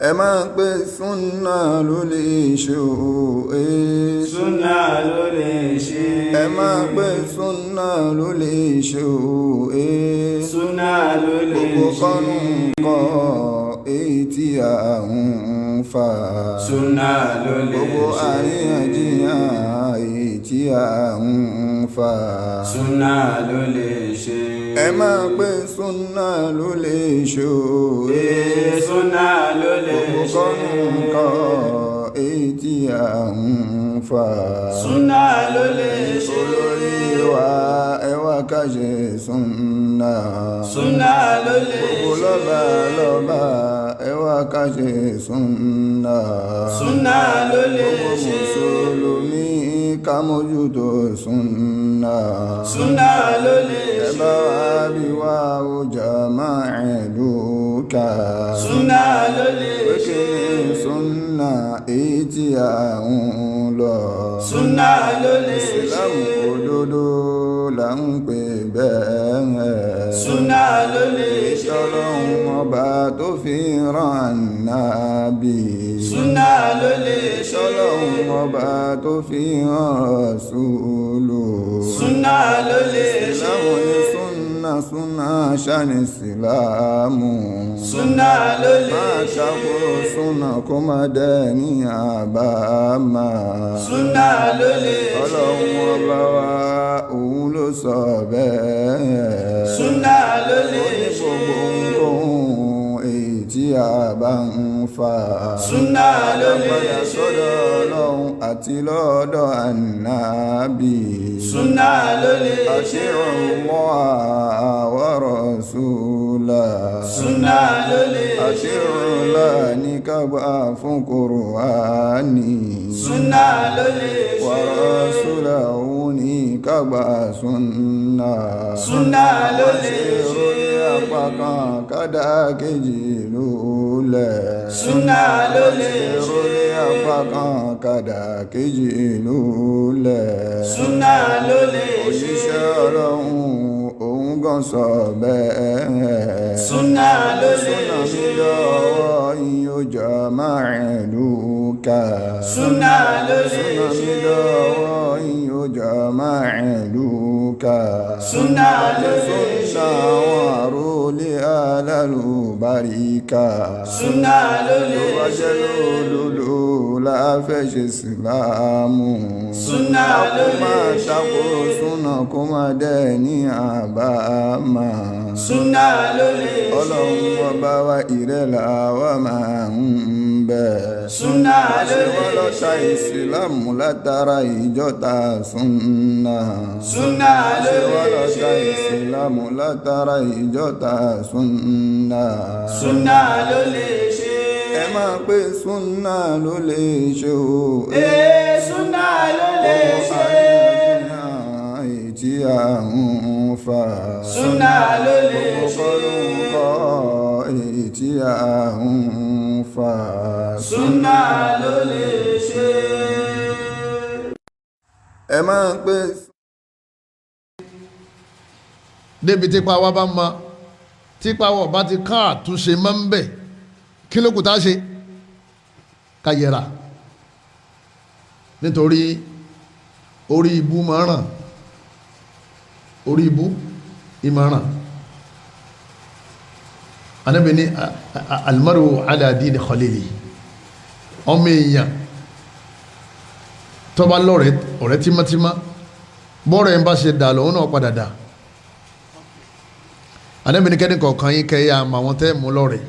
ẹ máa pé súnà ló lè ṣe òwe. súnà ló lè ṣe. ẹ máa pé súnà ló lè ṣe òwe. súnà ló lè ṣe. gbogbo kọ́nù kọ́ èyí tí a ń fà. súnà ló lè ṣe. gbogbo àríyànjiyàn èyí tí a ń fà. súnà ló lè ṣe. ẹ máa pé súnà ló lè ṣe òwe. súnà ló lè ṣe. gbogbo kọ́nù kọ́ èyí tí a ń fà. súnà ló lè ṣe. olórí wa ẹ wá ká ṣe súnà. súnà ló lè ṣe. gbogbo lọ́ba lọ́ba ẹ wá ká ṣe súnà. súnà ló lè gbogbo ṣe. mùsùlùmí ká mójútó súnà. súnà ló lè ẹ ṣe. bá wa bí wá ó jama'u ká. súnà ló lè pé kí ṣe. ni súnà èyí tí a ń lọ. súnà ló lè ṣe. ìsìlámù òdodo là ń pè bẹ́ẹ̀. súnà ló lè ṣe. ìṣọlọ́run ọba tó fi rán ànábì. súnà ló lè ṣe. ìṣọlọ́run ọba tó fi rán ràsúlù. súnà ló lè ṣe. ìsìlámù ní súnà ṣáni ìsìlámù. súnà ló lè máa ṣe. ṣàkóso súnà kó má dẹ́ ní àbámà. súnà ló lè ṣe. ọlọ́run ọba wa òun ló sọ bẹ́ẹ̀. súnà ló lè ó ní ṣe. gbogbo nǹkan èyí tí a bá ń fà. súnà ló lè padà ṣe. sọ́dọ̀ ọlọ́run àti lọ́dọ̀ ànábì. súnà ló lè ṣe. àṣírò Allah wa rasula. súnà ló lè ṣe. àṣírò láàní kábà fún Kùránì. súnà ló lè ṣe. wa rasula òun ní kábà súnà. súnà ló lè ṣe. orí apá kan kádà kejì lólẹ̀. súnà ló lè ṣe. orí apá kan kádà kejì lólẹ̀. súnà ló lè ṣe. òjíṣẹ́ ọlọ́run òun gan sọ bẹ́ẹ̀. súnà ló lè súnà mi ṣe. lọ́wọ́ yín ó jama'u ká. súnà ló lè súnà mi ṣe. lọ́wọ́ yín ó jama'u ká. súnà ló lè súnà ṣe. àwọn àrólé alálùbáríkà. súnà ló lè tó bá jẹ́ ṣe. lódodo láfẹ́ ṣe sílámù. súnà ló lè máa ṣe. ṣàkó súnà kó má dẹ́ ní àbámà. súnà ló lè ṣe. ọlọ́run ọba wa ìrẹ́là wa máa ń bẹ̀. súnà ló ṣe lè wọ́n lọ́ta ṣe. ìsìlámù látara ìjọta súnà. súnà ló ṣe wọ́n lè lọ́ta ṣe. ìsìlámù látara ìjọta súnà. súnà ló lè ṣe. ẹ máa pé súnà ló lè ṣe o. súnà ló lè ṣe. èyí tí a ń fà. súnà ló lè ṣe. kọ́ èyí tí a ń fà. súnà ló lè ṣe. ẹ máa pé. débi típa wa bá ma típa wa bá ti ká àtúnṣe máa ń bẹ̀ kí ló kù tá a ṣe ká yẹra nítorí orí ibú máa ràn orí ibú ìmọ̀ràn Ànábì ní almaru ala dini khalili ọmọ èèyàn tó bá lọ́rẹ̀ ọ̀rẹ́ tímátímá bọ́ọ̀rẹ̀ ń bá ṣe dà lọ́wọ́ náà padà dà Ànábì ní kẹ́ni kọ̀ọ̀kan yín kẹ́yà àmọ́ àwọn tẹ́ mú lọ́rẹ̀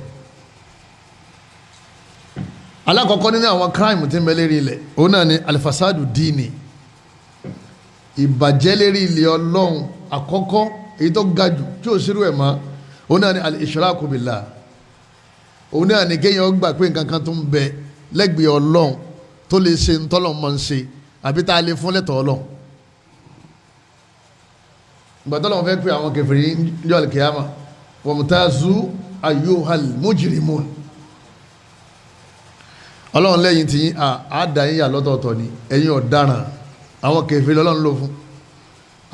alákọ̀ọ́kọ́ nínú àwọn crime tí ń bẹ lérí ilẹ̀ òun náà ni alifasadu dini ìbàjẹ́ lérí ilẹ̀ ọlọ́run àkọ́kọ́ èyí tó ga jù tí ò sírú ẹ̀ mọ́ òun náà ni al-ishraku billah òun náà ni kéèyàn gbà pé nǹkan kan tó ń bẹ lẹ́gbẹ̀ẹ́ ọlọ́run tó lè ṣe ń tọ́lọ̀ mọ́ ń ṣe àbí tá a lè fún lẹ́tọ̀ọ́ ọlọ́run ìgbà tọ́lọ̀ fẹ́ pé àwọn kèfèrí ní al-qiyama wamtazu ayyuhal mujrimun ọlọ́run lẹ́yìn tí àádá yíyà lọ́tọ̀ọ̀tọ̀ ni ẹ̀yin ọ̀daràn àwọn kèfèrí lọ́lọ́run lò fún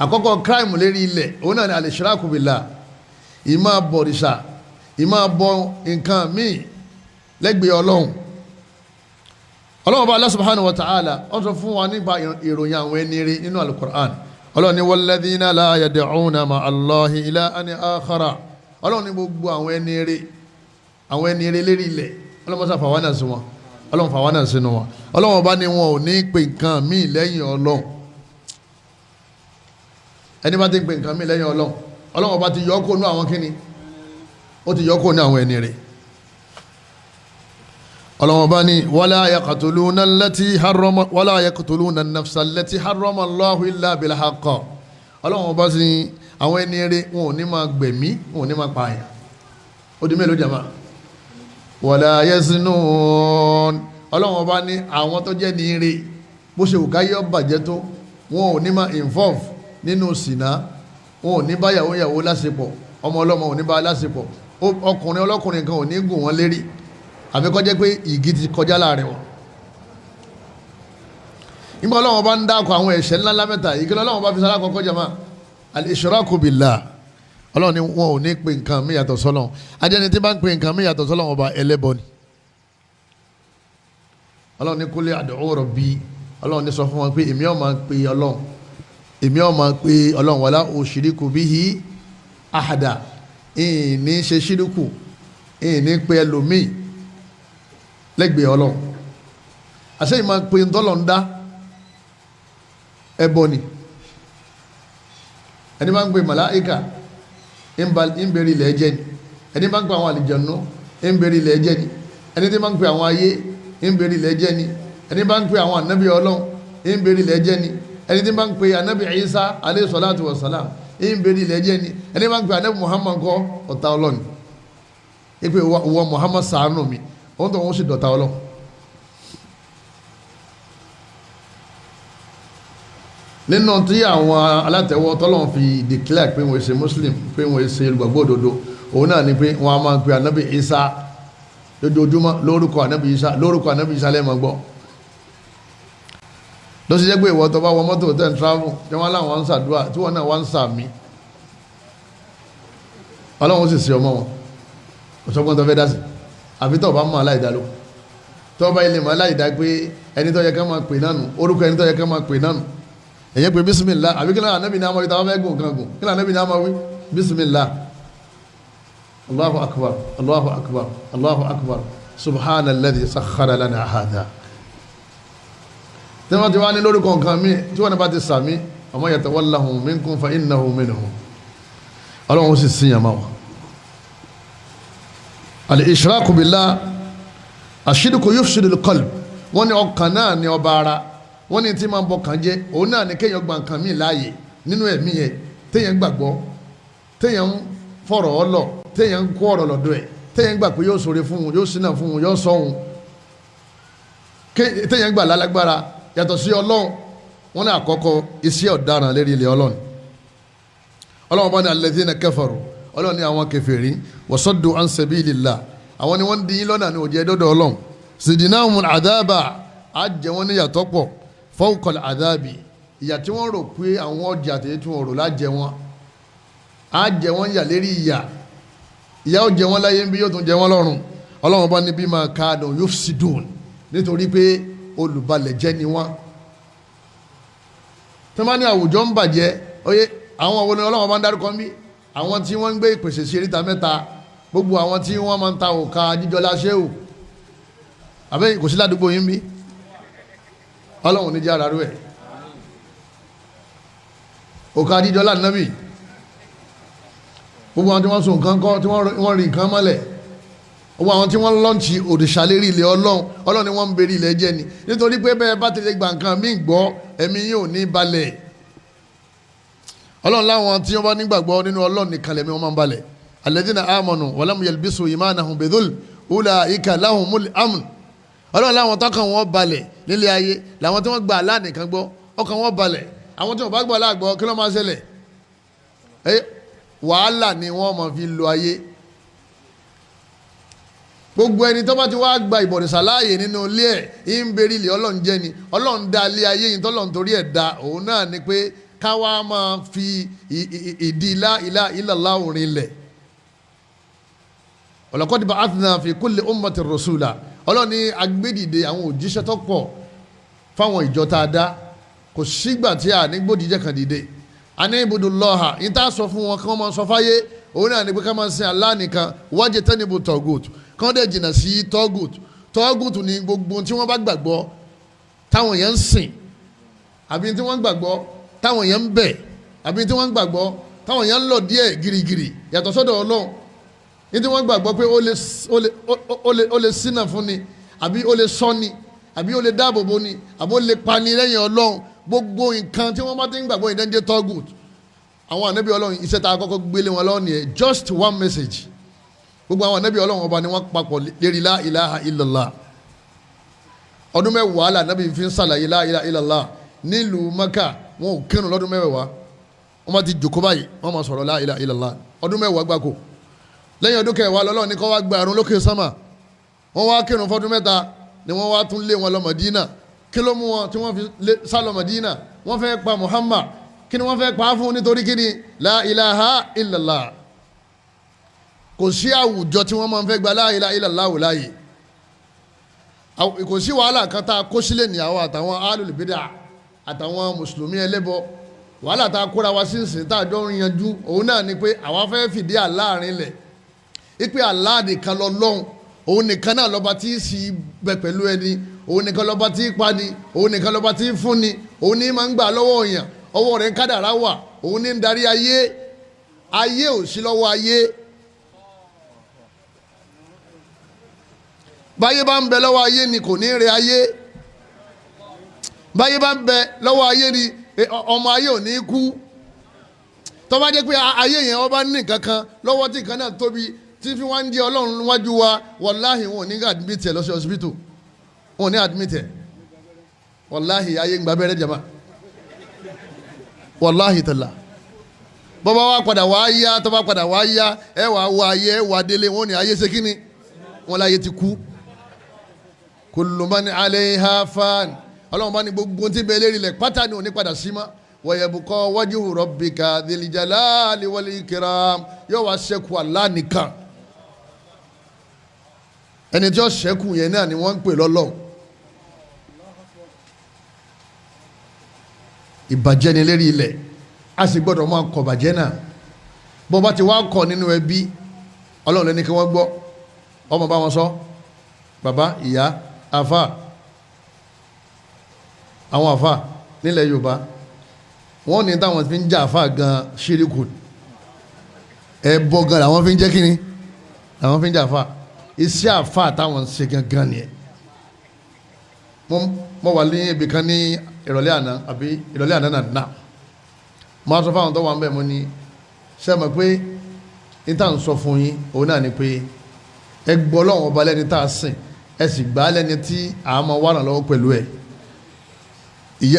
àkọ́kọ́ crime lérí ilẹ̀ òun náà ni al-ishraku billah ìmá bọ̀rìṣà ìmá bọ nǹkan míì lẹ́gbẹ̀ẹ́ ọlọ́run. ọlọ́run bá Allah subhanahu wa ta'ala ó sọ fún wa nípa ìròyìn àwọn ẹni rí nínú al-Qur'an. ọlọ́run ní walladhina la yad'una ma'allahi ilahan akhara. ọlọ́run ní gbogbo àwọn ẹni rí lérí ilẹ̀ ọlọ́run mọ́sá fàwọn sí wọn ọlọ́run fàwọn náà sínú wọn. ọlọ́run bá ní wọn ò ní pe nǹkan míì lẹ́yìn ọlọ́run. ẹni bá ti ń pe nǹkan míì lẹ́yìn ọlọ́run ọlọ́run bá ti yọ kó nú àwọn kíni ó ti yọ kó ní àwọn ẹni rí. ọlọ́run bá ní wala yaqtuluna an-nafsa allati harrama Allahu illa bil haqq. ọlọ́run bá sí àwọn ẹni rí wọn ò ní máa gbẹ̀mí wọn ò ní máa pààyàn. ó di mélòó jàmá. wala yaznun. ọlọ́run bá ní àwọn tó jẹ́ ní rí bó ṣe wù káyọ̀ bàjẹ́ tó wọn ò ní máa involve nínú sìnà, wọn ò ní bá yàwó lásìpọ̀, ọmọ ọlọ́mọ ò ní bá lásìpọ̀, ọkùnrin ọlọ́kùnrin kan ò ní gùn wọn lérí àbí kó jẹ́ pé ìgì ti kọjá láàrin wọn. nígbà ọlọ́wọ́n bá ń dákọ̀ àwọn ẹ̀ṣẹ̀ ńláńlá mẹ́ta yìí kí ọlọ́wọ́n bá fi sára kọ́kọ́ jẹ́ máa al-ishraku billah. ọlọ́wọ́n ni wọn ò ní pe nǹkan mí yàtọ̀ sọ́lọ́wọ́n. ajẹ́ni tí bá ń pe nǹkan mí yàtọ̀ sọ́lọ́wọ́n ọba ẹlẹ́bọ ni. ọlọ́wọ́n ni kúlẹ̀ ad'u rabbi. ọlọ́wọ́n ni sọ fún wọn pé èmi ò máa pe ọlọ́wọ́n wala ushriku bihi ahada. ìní ṣe ṣíríkù ìní pe ẹlòmíì lẹ́gbẹ̀ẹ́ ọlọ́run. àṣẹ ìmọ̀ pé ntọ́lọ̀ ń dá ẹbọ ni. ẹni máa ń pe màláìkà ń bẹ̀rẹ̀ ilẹ̀ ẹjẹ́ ni. ẹni máa ń pe àwọn àlìjànú ń bẹ̀rẹ̀ ilẹ̀ ẹjẹ́ ni. ẹni tí máa ń pe àwọn ayé ń bẹ̀rẹ̀ ilẹ̀ ẹjẹ́ ni. ẹni máa ń pe àwọn ànábì ọlọ́run ń bẹ̀rẹ̀ ilẹ̀ ẹjẹ́ ni. ẹni tí máa ń pe ànábì Ìsá alayhi salatu wa salam ń bẹ̀rẹ̀ ilẹ̀ ẹjẹ́ ni. ẹni máa ń pe ànábì Muhammad kọ́ ọ̀tá ọlọ́run. ipe wọ Muhammad ṣàánú mi wọ́n tó wọ́n sì dọ̀tá ọlọ́run. nínú tí àwọn alátẹ̀wọ́ tọ́lọ́run fi declare pé wọ́n ṣe muslim pé wọ́n ṣe olùgbàgbọ́ òdodo òun náà ni pé wọ́n á máa pe ànábì Isa lójoojúmọ́ lórúkọ ànábì Isa lẹ́ẹ̀mọ́ gbọ́. ló sì jẹ́ pé ìwọ tó bá wọ mọ́tò tẹ̀ ń travel tí wọ́n láwọn ń ṣàdúrà tí wọ́n náà wá ń sàmì ọlọ́run sì ṣe ọmọ wọn ọ̀ṣọ́gbọ́n tó fẹ́ dá sí àfi tó bá mọ̀ aláìdá ló tó bá ilé mọ̀ aláìdá pé ẹni tó yẹ ká máa pè nánu orúkọ ẹni tó yẹ ká máa pè nánu èyàn pé bísímìlá àbí kí lóò anábì ní àmọ́ ìta fẹ́ gùn kan gùn kí lóò anábì ní àmọ́ wí bísímìlá Allahu akbar Allahu akbar Allahu akbar subhana alladhi sakhkhara lana hadha. tí wọ́n ti wá ní lórúkọ nǹkan mi tí wọ́n bá ti sàmí ọmọ yatawallahum minkum fa innahu minhum ọlọ́run sì síyàn máa wà. al-ishraku billah ash-shirku yufsidu al-qalb. wọ́n ní ọkàn náà ní ọba ara wọ́n ní tí máa ń bọ kàn jẹ́ òun náà ní kéèyàn gba nǹkan míì láàyè nínú ẹ̀mí yẹn téèyàn gbàgbọ́ téèyàn ń fọ̀rọ̀ ọlọ̀ téèyàn ń kó ọ̀rọ̀ lọ́dọ̀ ẹ̀ téèyàn gbà pé yóò ṣoore fún un yóò ṣínà fún un yóò sọ òun téèyàn gbà lálágbára yàtọ̀ sí ọlọ́run. wọ́n ní àkọ́kọ́ iṣẹ́ ọ̀daràn lérí ilẹ̀ ọlọ́run. ọlọ́run bá ní alladhina kafaru ọlọ́run ní àwọn kèfèrí wasaddu an sabilillah àwọn ni wọ́n dín lọ́nà ní òjẹ́ dọ́dọ̀ ọlọ́run. zidnahumul adhaba á jẹ wọ́n níyàtọ̀ pọ̀ fawqal adhabi ìyà tí wọ́n rò pé àwọn ọjà àtẹ̀yẹ tí wọ́n rò lájẹ wọn á jẹ wọ́n yà lérí ìyà ó jẹ wọ́n láyé ń bí yóò tún jẹ wọ́n lọ́run. ọlọ́run bá ní bima kanu yufsidun nítorí pé olùbalẹ̀ jẹ́ ni wọ́n. tí wọ́n bá ní àwùjọ ń bàjẹ́ oyè àwọn wo ni ọlọ́run bá ń dárúkọ ń bí àwọn tí wọ́n ń gbé ìpèsè sí eríta mẹ́ta gbogbo àwọn tí wọ́n máa ń ta òka jíjọlá ṣéwù àbẹ́ kò sí ládùúgbò yín bí ọlọ́run ní jẹ́ ara rú ẹ̀ òka jíjọlá nábì gbogbo àwọn tí wọ́n so nǹkan kọ́ tí wọ́n rí nǹkan mọ́lẹ̀ gbogbo àwọn tí wọ́n lọ́ǹtì òrìṣà lérí ilẹ̀ ọlọ́run ni wọ́n ń bèrè ilẹ̀ jẹ́ ni nítorí pé bẹ́ẹ̀ bá ti lè gba nǹkan míì gbọ́ ẹ̀mí yóò ní balẹ̀ ọlọ́run láwọn tí wọ́n bá nígbàgbọ́ nínú ọlọ́run nìkan lẹ̀mí wọn máa ń balẹ̀ alladhina amanu walam yalbisu imanahum bidhulm ulaika lahumul amn ọlọ́run láwọn tọ́kàn wọn balẹ̀ nílé ayé làwọn tí wọ́n gba Allah nìkan gbọ́ ọkàn wọn balẹ̀ àwọn tí wọ́n bá gbọ́ Allah gbọ́ kí ló máa ṣẹlẹ̀ wàhálà ni wọ́n máa fi lo ayé gbogbo ẹni tó bá ti wá gba ìbọ̀dẹ̀sà láàyè nínú ilé ẹ̀ ń berí ilé ọlọ́run jẹ́ ni ọlọ́run dá ilé ayé yìí tọ́lọ́run torí ẹ̀ dá òun náà ni pé káwá máa fi ìdí ilá illallah orin lẹ̀ walaqad ba'athna fi kulli ummatin rasula ọlọ́run ní agbẹ́dìde àwọn òjíṣẹ́ tó pọ̀ fáwọn ìjọ tá a dá kò sígbà tí a ní gbòdìjẹ́ kan dìde a ní ibudullaha yìí tá a sọ fún wọn kí wọ́n máa sọ fáyé òun náà ní pé ká máa sin Allah nìkan wajtanibu taghut kán dẹ̀ jìnnà sí taghut ní gbogbo tí wọ́n bá gbàgbọ́ táwọn èèyàn ń sìn àbí tí wọ́n gbàgbọ́ táwọn èèyàn ń bẹ̀ àbí tí wọ́n gbàgbọ́ táwọn èèyàn ń lọ díẹ̀ girigiri yàtọ̀ sọ́dọ̀ Ọlọ́run ní tí wọ́n gbàgbọ́ pé ó lè ṣínà fún ni àbí ó lè ṣọ́ ni àbí ó lè dáàbò bò ni àbí ó lè pani lẹ́yìn Ọlọ́run gbogbo nǹkan tí wọ́n bá ti ń gbàgbọ́ ìdẹ́njẹ́ taghut àwọn ànábì Ọlọ́run iṣẹ́ tá a kọ́kọ́ gbélé wọn lọ́wọ́ nìyẹn just one message gbogbo àwọn ànábì Ọlọ́run ọba ni wọ́n papọ̀ lérí la ilaha illallah ọdún mẹ́wàá la ànábì fi ń sàlàyé la ilaha illallah nílùú Maka wọn ò kírun lọ́dún mẹ́wàá wọ́n bá ti jòkó báyìí wọ́n máa sọ̀rọ̀ la ilaha illallah ọdún mẹ́wàá gbáko lẹ́yìn ọdún kẹwàá lọ́lọ́run ní kó wá gba àrùn lókè sámà wọ́n wá kírun fọ́dún mẹ́ta ni wọ́n wá tún lé wọn lọ Mádínà kí ló mú wọn tí wọ́n fi sá lọ Mádínà wọ́n fẹ́ pa Muhammad kí ni wọ́n fẹ́ pa á fún nítorí kí ni la ilaha illallah kò sí àwùjọ tí wọ́n máa ń fẹ́ gba la ilaha illallah wò láàyè kò sí wàhálà kan tá a kó sílẹ̀ ní àwọn àtàwọn alul bid'ah àtàwọn mùsùlùmí ẹlẹ́bọ wàhálà tá a kóra wa sí ìsìn tá a jọ ń yanjú òun náà ni pé àwa fẹ́ fìdí Allah rinlẹ̀ ipe Allah nìkan lọ́lọ́hun òun nìkan náà lọ́ba tí í sì bẹ pẹ̀lú ẹni òun nìkan lọ́ba tí í pani òun nìkan lọ́ba tí í fúnni òun ní máa ń gbà lọ́wọ́ èèyàn ọwọ́ rẹ̀ ń kádàrá wà òun ní ń darí ayé ayé ò sí lọ́wọ́ ayé báyé bá ń bẹ lọ́wọ́ ayé ni kò ní rẹ ayé báyé bá ń bẹ lọ́wọ́ ayé ni ọmọ ayé ò ní kú tó bá jẹ́ pé ayé yẹn ọba ní kankan lọ́wọ́ tí kan náà tóbi tí fi wá ń jẹ́ ọlọ́run wájú wa wàláhì wọn ò ní admit ẹ̀ lọ sí hospital wọn ò ní admit ẹ̀ wàláhì ayé ń gba abẹ́rẹ́ jama wàláhì tàlà bọ́bá wa padà wá yá tó bá padà wá yá ẹ wà wá ayé ẹ wà délé wọn ní ayé ṣe kíni wọn láyé ti kú kullu man alayha fan ọlọ́run bá ní gbogbo tí bẹ́ẹ̀ lérí lẹ̀ pátá ni ò ní padà sí mọ́ wa yabqa wajhu rabbika dhil jalali wal ikram yóò wá ṣẹ́kù Allah nìkan ẹni tí ó ṣẹ́kù yẹn náà ni wọ́n ń pè lọ́lọ́run ìbàjẹ́ ni lérí ilẹ̀ a sì gbọ́dọ̀ máa kọ̀ bàjẹ́ náà bó bá ti wá kọ̀ nínú ẹbí ọlọ́run lẹ́ni kí wọ́n gbọ́ ọmọ bá wọn sọ bàbá ìyá àfà àwọn àfà nílẹ̀ Yorùbá wọ́n ní táwọn fi ń jà àfà gan ṣíríkù ẹbọ gan làwọn fi ń jẹ́ kínní làwọn fi ń jà àfà iṣẹ́ àfà táwọn ṣe gangan nìyẹn mo wà ní ibì kan ní ìrọ̀lẹ́ àná àbí ìrọ̀lẹ́ àná nàdínà máa sọ fáwọn tó wà ń bẹ̀ mo ní ṣe mọ̀ pé ní tá à ń sọ fún yín òun náà ni pé ẹ gbọ́ Ọlọ́run ọba lẹ́ni tá a sìn ẹ sì gbà á lẹ́ni tí a máa wà lọ́wọ́ pẹ̀lú ẹ̀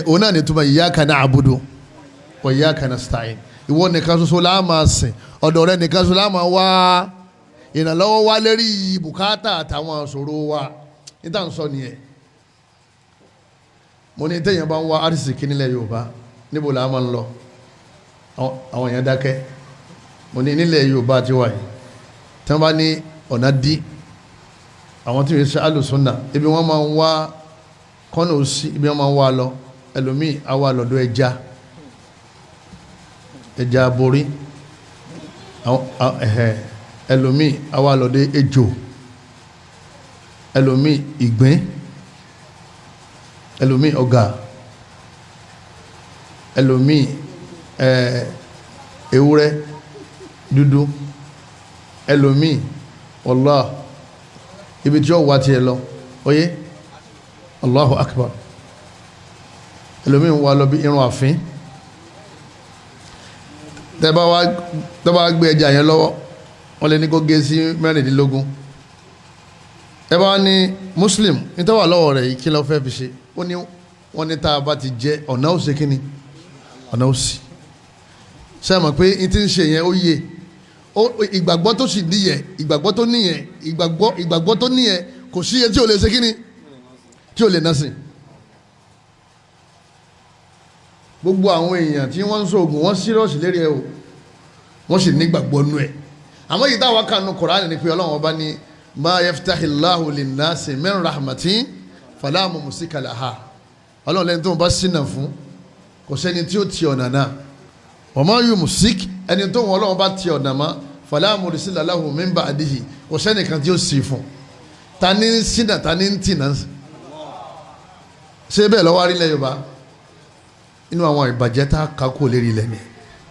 òun náà ni túmọ̀ iyyaka na'budu wa iyyaka nasta'in ìwọ nìkan ṣoṣo la máa sìn ọ̀dọ̀ rẹ nìkan ṣoṣo la máa wá ìrànlọ́wọ́ wá lérí bùkátà àtàwọn ìṣòro wa ní tá à ń sọ nìyẹn mo ní téèyàn bá ń wá arísìkí nílẹ̀ Yorùbá níbo la máa ń lọ àwọn èèyàn dákẹ́ mo ní nílẹ̀ Yorùbá ti wà yìí tí wọ́n bá ní ọ̀nà dí àwọn tí wọ́n ṣe alùsùnà ibi wọ́n máa ń wá kọ́nà òsì ibi wọ́n máa ń wá lọ ẹlòmíì á wà lọ́dọ̀ ẹja borí ẹlòmíì á wà lọ́dọ̀ ejò ẹlòmíì ìgbín ẹlòmíì ọ̀gà ẹlòmíì ewúrẹ́ dúdú ẹlòmíì wallah ibi tí ó wá tiẹ̀ lọ oyé Allahu akbar ẹlòmíì ń wá lọ bí irun àfin tẹ́ bá gbé ẹja yẹn lọ́wọ́ wọ́n lè ní kó gé sí 16 ẹ bá ní muslim nítorí wà lọ́wọ́ rẹ̀ yìí kí ló fẹ́ fi ṣe ó ní wọ́n ní tá a bá ti jẹ ọ̀nà òsè kínní ọ̀nà òsì ṣe é mọ̀ pé n ti ń ṣe yẹn ó yé ìgbàgbọ́ tó sì níyẹn ìgbàgbọ́ tó níyẹn ìgbàgbọ́ tó níyẹn kò sí iye tí o lè ṣe kínní tí o lè ná sí. gbogbo àwọn èèyàn tí wọ́n ń sọ̀gùn wọ́n sírọ̀sì lérí ẹ̀ o wọ́n sì nígbàgbọ́ nú ẹ̀ àmọ́ yìí táwa kanu Kùránì ni pé Ọlọ́run ọba ní ma yaftahillahu linnasi min rahmatin fala mumsika laha Ọlọ́run lẹ́ni tó ń bá ṣínà fún kò sẹ́ni tí ó ti ọ̀nà náà wa ma yumsik ẹni tó wọn Ọlọ́run bá ti ọ̀nà mọ́ fala mursila lahu min ba'dihi kò sẹ́ni kan tí ó sì fún ta ní ṣínà ta ní tì náà ṣé bẹ́ẹ̀ lọ́wọ́ arílẹ̀ Yorùbá inú àwọn ìbàjẹ́ tá a kákó lérí ilẹ̀ ni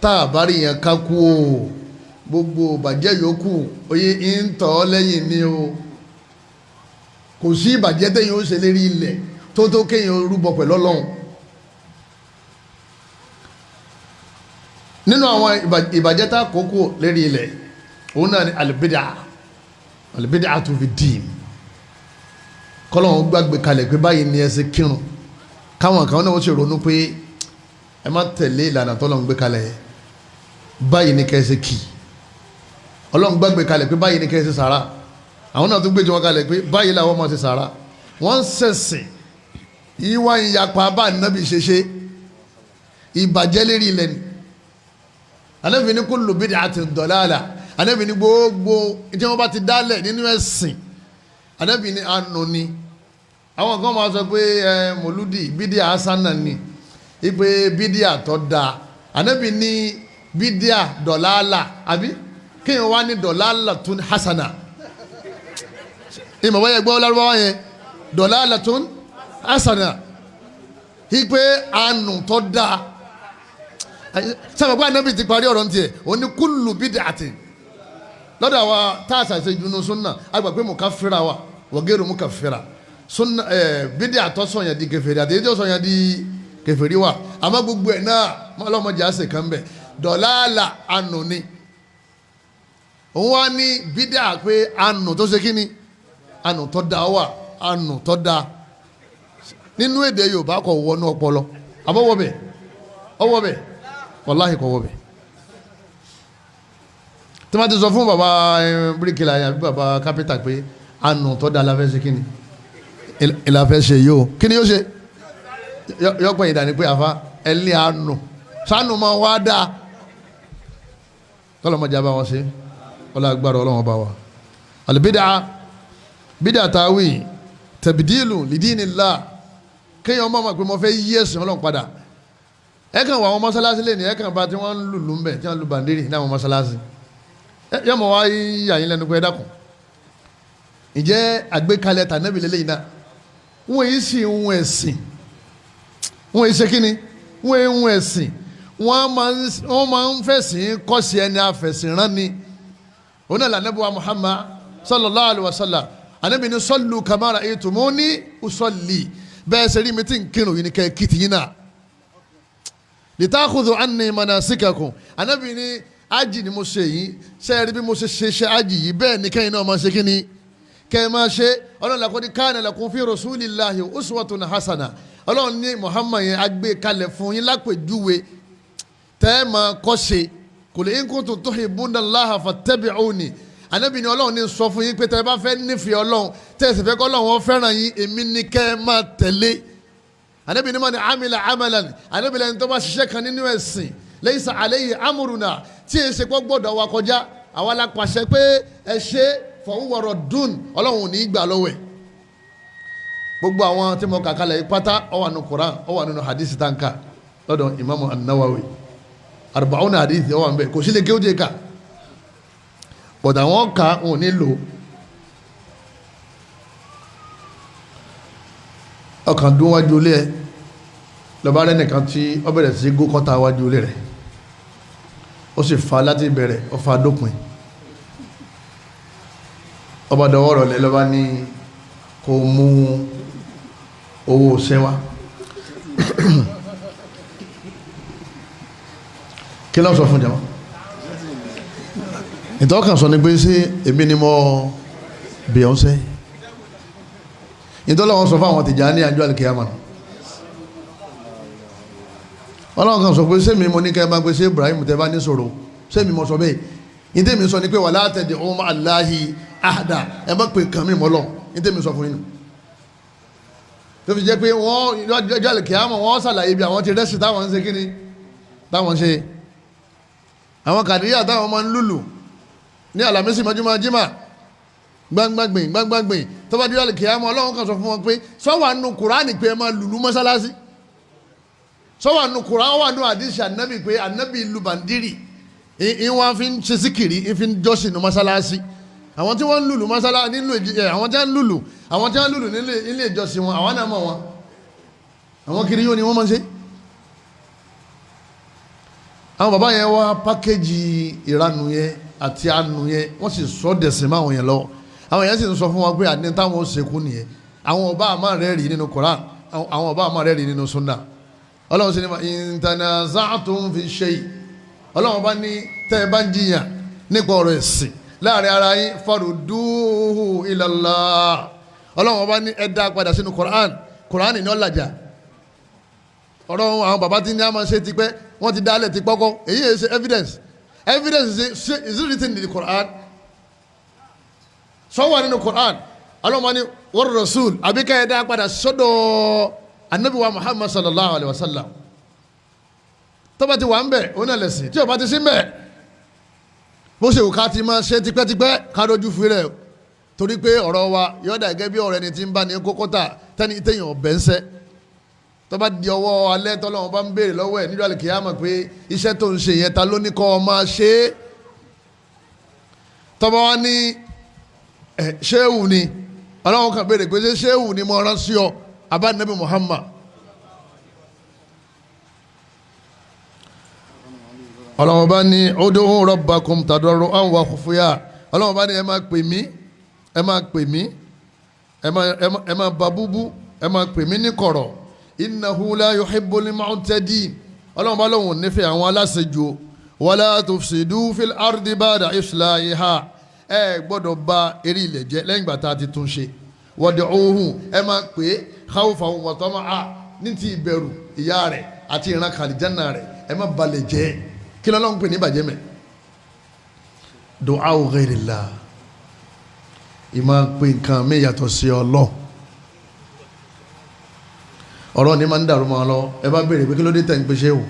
tá a bá rí yẹn kákó o gbogbo ìbàjẹ́ yòókù oyè ń tọ́ lẹ́yìn ni o kò sí ìbàjẹ́ tẹ̀yìn ó ṣe lérí ilẹ̀ tó kéèyàn rúbọ pẹ̀lú Ọlọ́run nínú àwọn ìbàjẹ́ tá a kókó lérí ilẹ̀ òun náà ni alibid'a tó fi dì kọ́lọ́hún gbàgbé kalẹ̀ pé báyìí ni ẹ ṣe kírun káwọn kan náà ó ṣe ronú pé ẹ má tẹ̀lé ìlànà tọ́lọ́hún gbé kalẹ̀ báyìí ni kẹ́ ẹ ṣe kì í Ọlọ́hún gbàgbé kalẹ̀ pé báyìí ni kẹ́ ẹ ṣe sàrà àwọn náà tún gbé tiwọn kalẹ̀ pé báyìí làwọn máa ṣe sàrà wọ́n ń ṣẹ̀sìn ìwà ìyapa bá nàbì ṣe ìbàjẹ́ lérí ilẹ̀ ni Ànábì ní kullu bid'atin dalalah Ànábì ní gbogbo tí wọ́n bá ti dálẹ̀ nínú ẹ̀sìn Ànábì ní àánú ni àwọn kan máa sọ pé mòlúdì bídíà hasana ni ipe bídíà tó dáa Ànábì ní bídíà dọ̀làlà àbí kéèyàn wá ní dọ̀làlà tún hasana ìmọ̀ wáyé gbọ́ lárúbáwá yẹn dọ̀làlà tún hasana ipe àánú tó dáa sábà pé Ànábì ti parí ọ̀rọ̀ ntìyẹ òní kullu bid'atin lọ́dọ̀ àwa táàsà ṣe junu sunna àgbà pé mukaffira wa wọ́gẹ́rù mukaffira sunna bídí àtọ́sọ̀ yẹn di kèfèrí àti èdè ọ̀sọ̀ yẹn di kèfèrí wa àmọ́ gbogbo ẹ̀ náà ọlọ́mọdé àṣẹ kan bẹ̀ dọ̀làlà ànú ni òun wá ní bídí àpé ànú tó ṣe kíni ànú tó da wà ànú tó da nínú èdè Yorùbá kò wọnú ọpọlọ àbọ̀wọ̀ bẹ̀ ọwọ́ bẹ̀ wàláhì kò wọ́ bẹ̀ tí wọ́n ti sọ fún baba bíríkìlà yẹn àbí baba kápẹ́tà pé àánú tó da la fẹ́ ṣe kíni ìlà fẹ́ ṣe yìí o kíni yóò ṣe yọ pé ìdá ni pé àfa ẹlẹ́ àánú sànù máa wá dáa kọ́lọ́mọdé àbá wọn ṣe ọlọ́gbàrọ̀ ọlọ́wọ́n bá wa alibidà bidà táwì tẹ̀bídìlù lidinillah kéèyàn máa ma pé mo fẹ́ yí ẹ̀sìn Ọlọ́run padà ẹ kàn wọ àwọn mọ́sálásí lẹ́nu ẹ kàn bá tí wọ́n ń lùlù ń bẹ̀ tí wọ́n ń lu bàndírì ní àwọn mọ́sálásí yọmọ wa yà yín lẹ́nu pé ẹ dákun ǹjẹ́ àgbékalẹ̀ tànàbí lélẹ́yìn náà wọ́n yìí sì ń wọ ẹ̀sìn wọ́n yìí ṣe kíni wọ́n yìí ń wọ ẹ̀sìn wọ́n máa ń fẹ̀sìn kọ́sì ẹni àfẹ̀sìn rán ni òun náà lànàbí wa Muhammad sallallahu alayhi wa sallam anabi ni sallu kama ra'aytumuni usalli bẹ́ẹ̀ sẹ́rí mi ti ń kírun yìí ni kẹ́ kìtì yín náà litakhudhu anni manasikakum anabi ni aji ni mo ṣe yìí sẹ́ẹ̀rí bí mo ṣe ṣe aji yìí bẹ́ẹ̀ ni kẹ́yìn náà máa ṣe kíni kẹ́yìn máa ṣe ọlọ́run laqad kana lakum fi rasulillahi uswatun hasana ọlọ́run ní Muhammad yẹn agbé kalẹ̀ fún yín lápèjúwe tẹ́ ẹ máa kọ́ ṣe qul in kuntum tuhibbuna Allaha fattabi'uni anabi ni ọlọ́run ní sọ fún yín pé tẹ́ ẹ bá fẹ́ nífẹ̀ẹ́ ọlọ́run tẹ́ ẹ sì fẹ́ kọ́ ọlọ́run ó fẹ́ràn yín èmi ni kẹ́ ẹ máa tẹ̀lé anabi ni mani amila amalan anabi lẹni tó bá ṣiṣẹ́ kan nínú ẹ̀sìn laysa alayhi amruna tí èsì pọ́ gbọ́dọ̀ wa kọjá àwa la pàṣẹ pé ẹ ṣe fahuwa raddun ọlọ́run ò ní gbà lọ́wọ́ ẹ̀ gbogbo àwọn tí mo kà kalẹ̀ pátá ó wà nínú Quran ó wà nínú hadith tanka lọ́dọ̀ Imam An-Nawawi arba'una hadith ó wà nbẹ kò sílẹ̀ kéwòn jẹ́ ká bọ̀dà wọn kà wọn ò ní lò ọkàn dún wájú ilé ẹ lọ́ba rẹ nìkan tí ó bẹ̀rẹ̀ sí gókọ́ta wájú ilé rẹ̀ ó sì fa láti bẹ̀rẹ̀ ó fa dópin ọba dọwọ́ rọ̀ lẹ́ lọ́ba ní kó mú owó sẹ́wà kí ló sọ fún jama ìtọ́kàn sọ ni pé ṣé èmi ni mo Beyonce ìtọ́lọ́ wọn sọ fún àwọn tìjà ní àjọ àlùkìyàmà ọlọ́run kan sọ pé sẹ́mi mo ní kẹ́ ẹ bá pé ṣé Ibrahim tẹ́ bá ní sọ̀rọ̀ sẹ́mi mo sọ bẹ́ẹ̀ ìdẹ́mi sọ ni pé wala tad'u ma'a Allahi ahada ẹ bá pè kàn mí mọ́ lọ ìdẹ́mi sọ fún yín tó fi jẹ́ pé wọ́n àjọ àlùkìyàmà wọ́n ṣàlàyé bí àwọn ti rẹ́sì táwọn ń ṣe kíni táwọn ń ṣe àwọn kàdíyà táwọn máa ń lùlù ní alamisi mọ́júmọ́ jimá gbangbangbìn tó bá dé àlè kìámọ́ ọlọ́run kan sọ fún wọn pé sọ́wọ́ nù kùránì pé ẹ máa lùlù mọ́sálásí sọ́wọ́ nù kùránì wà nù àdìsí ànábì pé ànábì lu bàndírì ìwọ̀n fi ń ṣe síkìrì ìfi ń jọ́sìn nù mọ́sálásí àwọn tí wọ́n ń lùlù mọ́sálásí nínú àwọn tí wọ́n ń lùlù nílé ìjọsìn wọn àwọn náà mọ̀ wọn àwọn kiri yóò ni wọ́n máa ń ṣe. àwọn bàbá yẹn wá pákéjì ìranu yẹn àti anu yẹn wọ́n sì sọ dẹ̀sìn máwọn yẹn lọ àwọn yẹn sì ń sọ fún wọn pé àdín táwọn ó sekú nìyẹn àwọn ọba àmà rẹ̀ rí nínú Quran àwọn ọba àmà rẹ̀ rí nínú Sunnah ọlọ́run sì ní in tanaza'tum fi shay ọlọ́run bá ní tẹ́ ẹ bá ń jiyàn nípa ọ̀rọ̀ ẹ̀sìn láàrin ara yín farudduhu ila Allah ọlọ́run bá ní ẹ dá padà sínú Quran ní ọ̀làjà ọ̀rọ̀ àwọn bàbá tí ní a máa ṣe ti pẹ́ wọ́n ti dálẹ̀ ti pọ́kọ́ èyí yẹn ṣe evidence is it written in the Quran sọ́wọ́ nínú Quran ọlọ́run ní war rasul àbíkẹ́ ẹ dá padà sọ́dọ̀ anabi wa Muhammad sallallahu alayhi wa sallam tó bá ti wà ń bẹ̀ òun náà lẹ̀sìn tí o bá ti sí ń bẹ̀ bó ṣe wù ká ti máa ṣe tipẹ́tipẹ́ ká dojú fi rẹ̀ torí pé ọ̀rọ̀ wa yọ̀ọ́dà gẹ́gẹ́ bí ọ̀rẹ́ ni ti ń bá ní kókótà tẹ́ni téèyàn ọ̀bẹ ń sẹ́ tó bá di ọwọ́ alẹ́ tọ́lọ́wọ́n bá ń béèrè lọ́wọ́ ẹ̀ nílùú àlùkìyámà pé iṣẹ́ tó ń ṣe yẹn ta ló ní kọ́ ọ máa ṣe é tọ́ba wa ní ṣéwù ni ọlọ́wọ́n kan béèrè pé ṣéwù ni mo rán sí ọ abá nàbí Muhammad ọlọ́wọ́n bá ní ud'u rabbakum tadarru'an wa khufya ọlọ́wọ́n bá ní ẹ máa pè mí ẹ máa ba búbú ẹ máa pè mí ní kọ̀rọ̀ innahu la yuhibbul mu'tadin ọlọ́wọ́n bá lóun nífẹ̀ẹ́ àwọn aláṣejù wala tufsidu fil ardi ba'da islahiha ẹ gbọ́dọ̀ bà eré ilẹ̀ jẹ́ lẹ́yìn ìgbà tá a ti tún ṣe wad'uhu ẹ máa pè é khawfan wa tama'a ní ti ìbẹ̀rù ìyá rẹ̀ àti ìran kàlìjánà rẹ̀ ẹ má balẹ̀ jẹ́ kí lọ́lọ́ ń pè ní bàjẹ́ mẹ́ du'a'u ghayrillah ìmọ̀ pé nǹkan mi yàtọ̀ sí Ọlọ́run ọ̀rọ̀ ni máa ń dàrú mọ́ ọ lọ ẹ bá béèrè pé kí ló dé tẹ̀ ń pe ṣéwù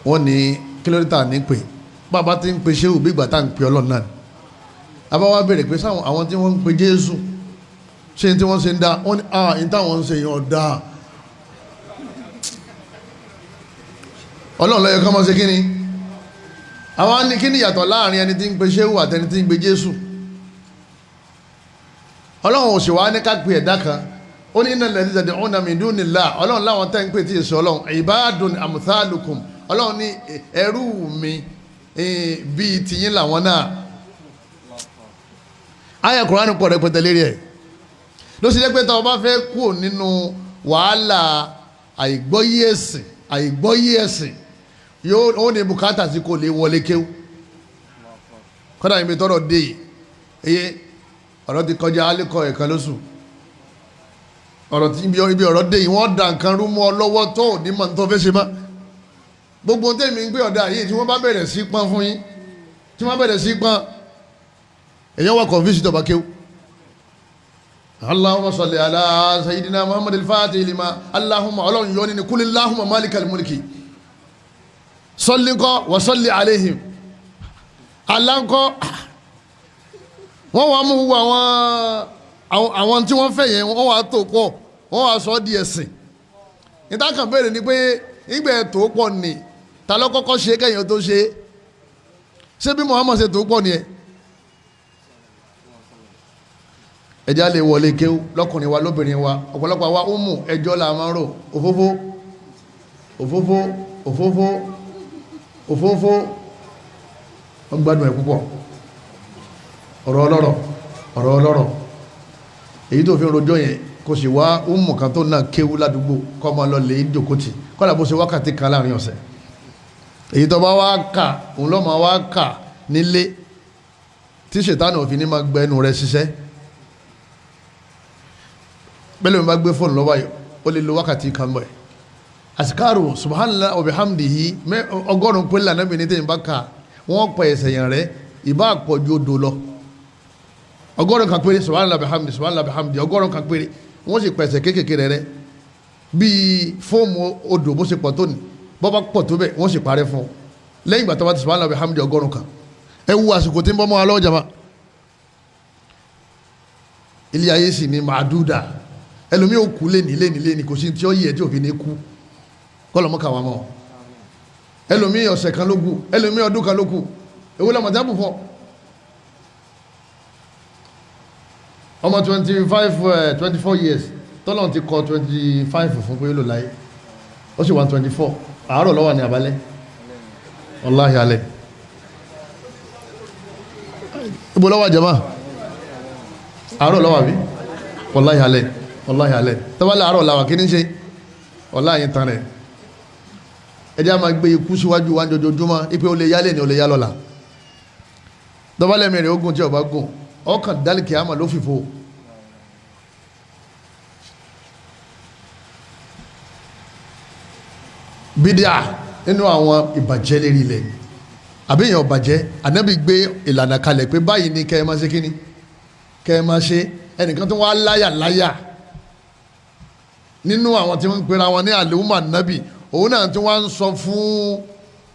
wọ́n ní kí ló dé tà ní pè bàbá tí ń pe ṣéwù bí ìgbà tá à ń pe Ọlọ́run náà ni abáwá béèrè pé sáwọn àwọn tí wọ́n ń pe Jésù ṣé tí wọ́n ṣe ń dá wọ́n ní ní táwọn ń ṣe yàn ọ̀dà Ọlọ́run ló yẹ ká máa ṣe kí ni àwọn ní kí ni yàtọ̀ láàrin ẹni tí ń pe ṣéwù àtẹni tí ń pe Jésù Ọlọ́run ò sì wá ní ká pe ẹ̀dá kan ó ní innal ladhina tad'una min dunillah Ọlọ́run láwọn tẹ́ ń pè tí ì sọ Ọlọ́run ibadun amthalukum Ọlọ́run ní ẹrú mi bíi tìyín làwọn náà àyá Kùránì pọ̀ rẹpẹtẹ lérí ẹ̀ ló sì jẹ́ pé tọ́ ọ bá fẹ́ kú nínú wàhálà àìgbọ́yé ẹ̀sìn ó ní bùkátà sí kò lè wọlé kéwú kọ́dà ìgbé tọ́rọ̀ dé eye ọ̀rọ̀ ti kọjá alẹ́kọ̀ọ́ ẹ̀kan lóṣù ọ̀rọ̀ tí ibi ọ̀rọ̀ dé yìí wọ́n dà nǹkan rú mọ́ ọ lọ́wọ́ tó ò ní mọ̀ tó fẹ́ ṣe mọ́ gbogbo tèmi ń gbé ọ̀dà yìí tí wọ́n bá bẹ̀rẹ̀ sí pọ́n fún yín tí wọ́n bẹ̀rẹ̀ sí pọ́n èyàn wà kọ̀nfíìsì tó bá kéwú Allahumma salli ala sayyidina Muhammad al-Fatih lima Allahumma ọlọ́run yọ ní kúlí Allahumma malikal mulki salli ńkọ́ wa salli alayhim Allah ńkọ́ wọ́n wá mú gbogbo àwọn tí wọ́n fẹ́ yẹn wọ́n wá tó pọ̀ wọ́n wá sọ di ẹ̀sìn ìtàkàn béèrè ni pé ìgbẹ́ tó pọ̀ ni ta ló kọ́kọ́ ṣe kẹ́yìn tó ṣe ṣé bí Muhammad ṣe tó pọ̀ ni ẹ̀ ẹjá lè wọlé kéwú lọ́kùnrin wa lóbìnrin wa ọ̀pọ̀lọpọ̀ wa ó mú ẹjọ́ la máa ń rò òfófó wọ́n gbádùn ẹ̀ púpọ̀ ọ̀rọ̀ ọlọ́rọ̀ èyí tó fi ń rojọ́ yẹn kò sì wá ó mú kan tó náà kéwú ládùúgbò kọ́ máa lọ lè jòkótì kọ́lá bó ṣe wákàtí kan láàrin ọ̀sẹ̀ èyí tó bá wá kà òun lọ́ máa wá kà nílé tí ṣètánù òfin ní máa gbẹnu rẹ̀ ṣiṣẹ́ bẹ́lẹ̀ mi bá gbé fóònù lọ́wọ́ yìí ó lè lo wákàtí kan bọ̀ ẹ̀ àsìkáàrù subhanallah wa bihamdihi ọgọ́rùn-ún pé lànà mi ní tẹ̀yìn bá kà wọ́n pẹ̀ ẹ̀sẹ̀ yẹn rẹ̀ ìbá àpọ̀jù odò lọ ọgọ́rùn-ún kan péré subhanallah bihamdi ọgọ́rùn-ún kan péré wọ́n sì pẹ̀sẹ̀ kéékèèké rẹ̀ bíi fóòmù odò bó ṣe pọ̀ tó ní bọ́ bá pọ̀ tó bẹ̀ wọ́n sì parẹ́ fún un lẹ́yìn ìgbà tó bá ti subhanallah bihamdi ọgọ́rùn-ún kan ẹ wo àsìkò tí ń bọ́ mọ́ wa lọ́wọ́ jama ilé ayé sì ni màdúdà ẹlòmíì ò kú lẹ́ni kò sí tí ó yẹ tí òfin ní kú kọ́lọ́mọ́ kà wá mọ́ ẹlòmíì ọ̀sẹ̀ kan ló kù ẹlòmíì ọdún kan ló kù èwo lọ́mọ jábù fọ́ ọmọ 24 years tọ́lọ́n ti kọ 25 fún pé ó lò láyé ó sì wà 24 àárọ̀ lọ́wọ́ ní àbálẹ́ wallahi alẹ́ ibo lọ́wọ́ jama àárọ̀ lọ́wọ́ bí wallahi alẹ́ tọ́bálẹ̀ àárọ̀ làwà kí ní ṣe wallahi tán rẹ̀ ẹjá máa gbé ikú síwájú wá jọjọjúmọ́ ipé ó lè yálẹ̀ ní ó lè yá lọ́la tọ́bálẹ̀ mẹ́rin ogun tí ọba gùn ọkàn dálìkì àmà ló fìfò bídíà nínú àwọn ìbàjẹ́ lérí ilẹ̀ àbíyàn ọ̀bàjẹ́ ànábì gbé ìlànà kalẹ̀ pé báyìí ní kẹ́ ẹ máa ṣe kíní kẹ́ ẹ máa ṣe ẹnìkan tó wá láyà nínú àwọn tí wọ́n ń pera wọn ní àlùmọ́ ànábì òun náà tí wọ́n ń sọ fún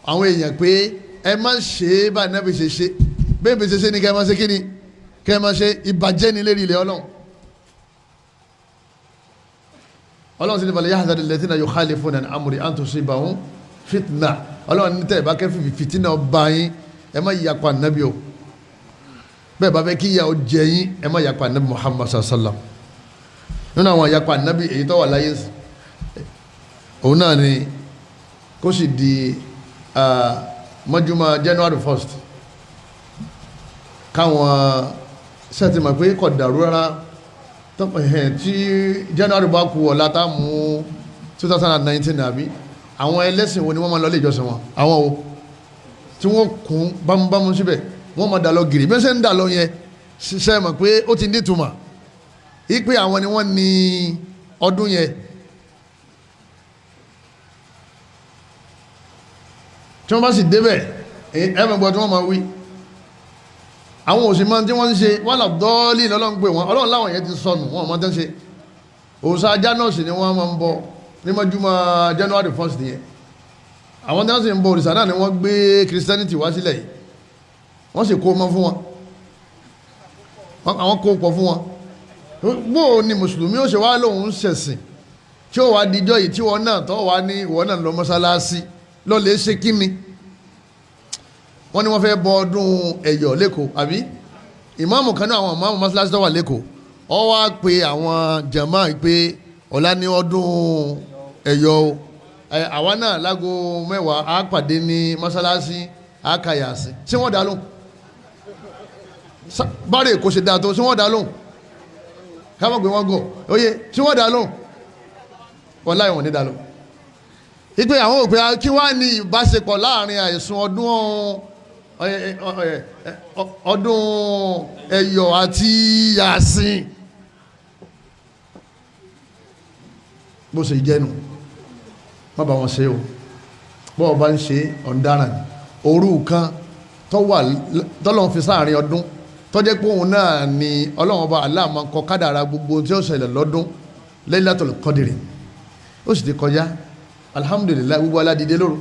àwọn èèyàn pé ẹ má ṣe bá ànábì ṣe ṣe bẹ́ẹ̀ bí ṣe ṣe ní kẹ́ ẹ máa ṣe kíní kẹ́ ẹ máa ṣe ìbàjẹ́ ní lérí ilẹ̀ ọlọ́run sí ní balẹ̀ yáhàzà alladhina yukhalifuna an amri an tusibahum fitna ọlọ́run ní tẹ́ ẹ̀ bá kẹ́ fìtínà ọba yín ẹ má yapa nàbí o bẹ́ẹ̀ bá fẹ́ kí ìyà ó jẹ yín ẹ má yapa nàbí Muhammad sallam nínú àwọn yapa nàbí èyí tó wà láyé òun náà ni kó sì di mọ́júmọ́ January 1st káwọn sẹ́tìmọ̀ pé kò dàrú rárá tí January bá kú ọ̀la tá mú 2019 àbí àwọn ẹlẹ́sìn wo ni wọ́n máa lọ lé ìjọsìn wọn àwọn o tí wọ́n kún bámúbámú síbẹ̀ wọ́n máa dà lọ gìrì bí wọ́n ṣe ń dà lọ yẹn ṣiṣẹ́ mọ̀ pé ó ti nítumọ̀ ipe àwọn ni wọ́n ní ọdún yẹn tí wọ́n bá sì débẹ̀ ẹ̀mẹ̀gbọ́ tí wọ́n máa wí àwọn òsìmọ́ tí wọ́n ń ṣe wọ́n là dọ́ọ́lì lọ́lọ́run pé wọn ọlọ́run láwọn yẹn ti sọnù wọn ọmọ tó ń ṣe òòṣà ajá náà sì ni wọ́n máa ń bọ ní mọ́júmọ́ January 1st yẹn àwọn tí wọ́n sì ń bọ òrìṣà náà ni wọ́n gbé Christianity wá sílẹ̀ yìí wọ́n sì kó mọ́ fún wọn àwọn kó pọ̀ fún wọn bóò ni mùsùlùmí ó ṣe wá lóun ṣẹ̀sìn tí ó wá dijọ́ yìí tí wọ́n náà tọ́ wá ní ìwọ náà lọ mọ́sálásí lọ́lẹ̀ ṣe kí ni wọ́n ní wọ́n fẹ́ bọ ọdún ẹ̀yọ̀ lẹ́kọ̀ọ́ àbí ìmáàmù kan náà àwọn ìmáàmù mọ́sálásí tó wà lẹ́kọ̀ọ́ ó wá pe àwọn jàmá pé ọ̀la ní ọdún ẹ̀yọ̀ àwa náà lágo 10 á pàdé ní mọ́sálásí á kàyà sí tí wọ́n dá lóhùn bárẹ̀ kò ṣe dáa tó tí wọ́n dá lóhùn káwọn gbé wọn gọ̀ oyè tí wọ́n dá lóhùn wọ́n láì wọ́n ní dá lóhùn ìpè àwọn òpè kí wá ní ìbáṣepọ̀ láàrin àìsùn ọdún ẹ̀yọ̀ àti yàsìn bó ṣe jẹ́nu má bá wọn ṣe o bọ́ọ̀ bá ń ṣe ọ̀ndaràn òru kan tọ́lọ́run fi sáàrin ọdún tọ́jẹ́ pé òun náà ni ọlọ́run ọba Allah máa kọ kádàrá gbogbo tí ó ṣẹlẹ̀ lọ́dún Laylatul Qadri ó sì ti kọjá alhamdulillah gbogbo aládìde lóru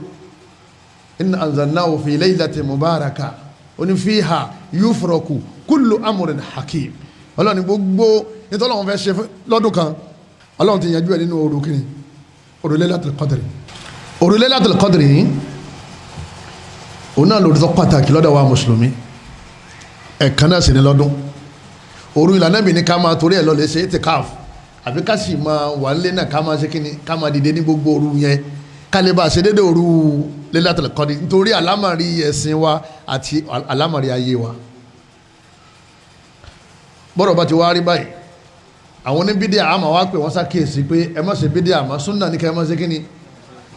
inna anzalnahu fi laylatin mubaraka oní fiha yufraku kullu amrin hakim ọlọ́run ni gbogbo nítorí ọlọ́run fẹ́ ṣe lọ́dún kan ọlọ́run ti yanjú ẹ̀ nínú òru kìíní òru Laylatul Qadri òru Laylatul Qadri yìí òun náà lòdì tó pàtàkì lọ́dọ̀ wa mùsùlùmí ẹ̀kan náà sì ní lọ́dún òru ìlànà bí ní ká máa torí ẹ̀ lọ lè ṣe itikaf àbí ká sì máa wà nílé náà ká máa ṣe kíni ká máa dìde ní gbogbo òru yẹn ká lè bá ṣe dédé òru Laylatul Qadri nítorí àlámàrí ẹ̀sìn wa àti àlámàrí ayé wa bọ́dọ̀ bá ti wá rí báyìí àwọn oníbídíà àmà wá pé wọ́n ṣàkíyèsí pé ẹ má ṣe bídíà àmà súnà ní kẹ́ má ṣe kíni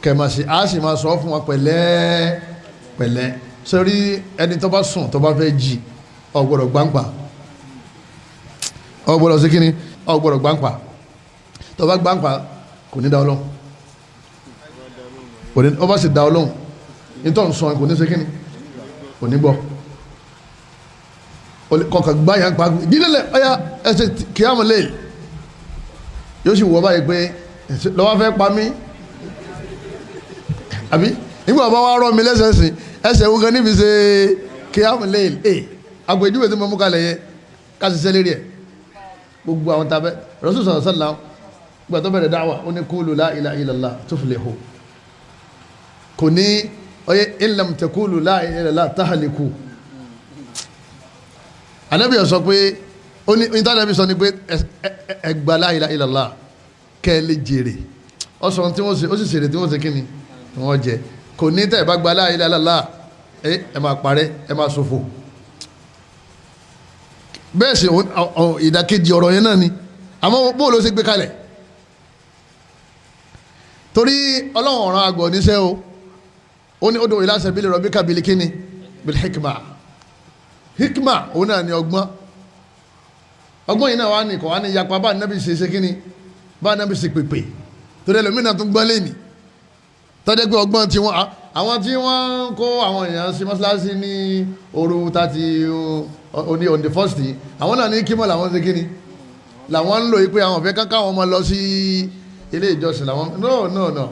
kẹ́ má ṣe á sì máa sọ fún wọn pẹ̀lẹ́ sórí ẹni tó bá sùn tó bá fẹ́ jí ọgbọ́dọ̀ gbáǹpà ọgbọ́dọ̀ sí kíni ọgbọ́dọ̀ gbáǹpà tó bá gbáǹpà kò ní dá ọlọ́run ó bá sì dá ọlọ́run nítorí sọ kò ní sí kíni kò ní gbọ́ kọkàn gbáyà ń pa gílẹ̀lẹ̀ ọya ẹsẹ̀ kìámù lẹ́yìn yóò sì wọ́ báyìí pé lọ́wọ́ fẹ́ pa mí àbí nígbà bá wá rọ́ mi lẹ́sẹ̀sìn ẹsẹ̀ wo gan níbi ṣe kíámù lẹ́yìn àgbèjúwe tí mo mú kalẹ̀ yẹn ká ṣiṣẹ́ lérí ẹ̀ gbogbo àwọn tàbẹ́ Rasul sallallahu alaihi wasallam gbà tó bẹ̀rẹ̀ dáwà ó ní kúlù la ilaha illallah tuflihu kò ní ọyẹ in lam taqulu la ilaha illallah tahliku Ànábì sọ pé ó ní ìtànàbí sọ ní pé ẹgbà la ilaha illallah kẹ́lẹ́ jèrè ọ̀sán tí wọ́n ṣe ó sì ṣèrè tí wọ́n ṣe kíni tí wọ́n jẹ kò ní tẹ́ ẹ̀ bá gba la ilaha illallah ẹ máa parẹ́ ẹ máa ṣòfò bẹ́ẹ̀ sì ìdàkejì ọ̀rọ̀ yẹn náà ni àmọ́ bó ló ṣe gbé kalẹ̀ torí ọlọ́run ọ̀ràn àgọ̀ níṣẹ́ o ó ní ud'u ila sabili rabbika bil kíni bil hikma òun náà ni ọgbọ́n yìí náà wà ní kò wá ní yapa bá nábì ṣe kíni bá nábì ṣe pèpè torí ẹlòmínà tún gbọ́n lé ní tọ́jẹ́ pé ọgbọ́n tí wọ́n àwọn tí wọ́n kó àwọn èèyàn sí mọ́ṣáláṣí ní òru 30 on the first day àwọn náà ní kímọ̀ làwọn ṣe kíni làwọn ń lò yí pé àwọn fẹ́ káká wọn máa lọ sí ilé ìjọsìn làwọn no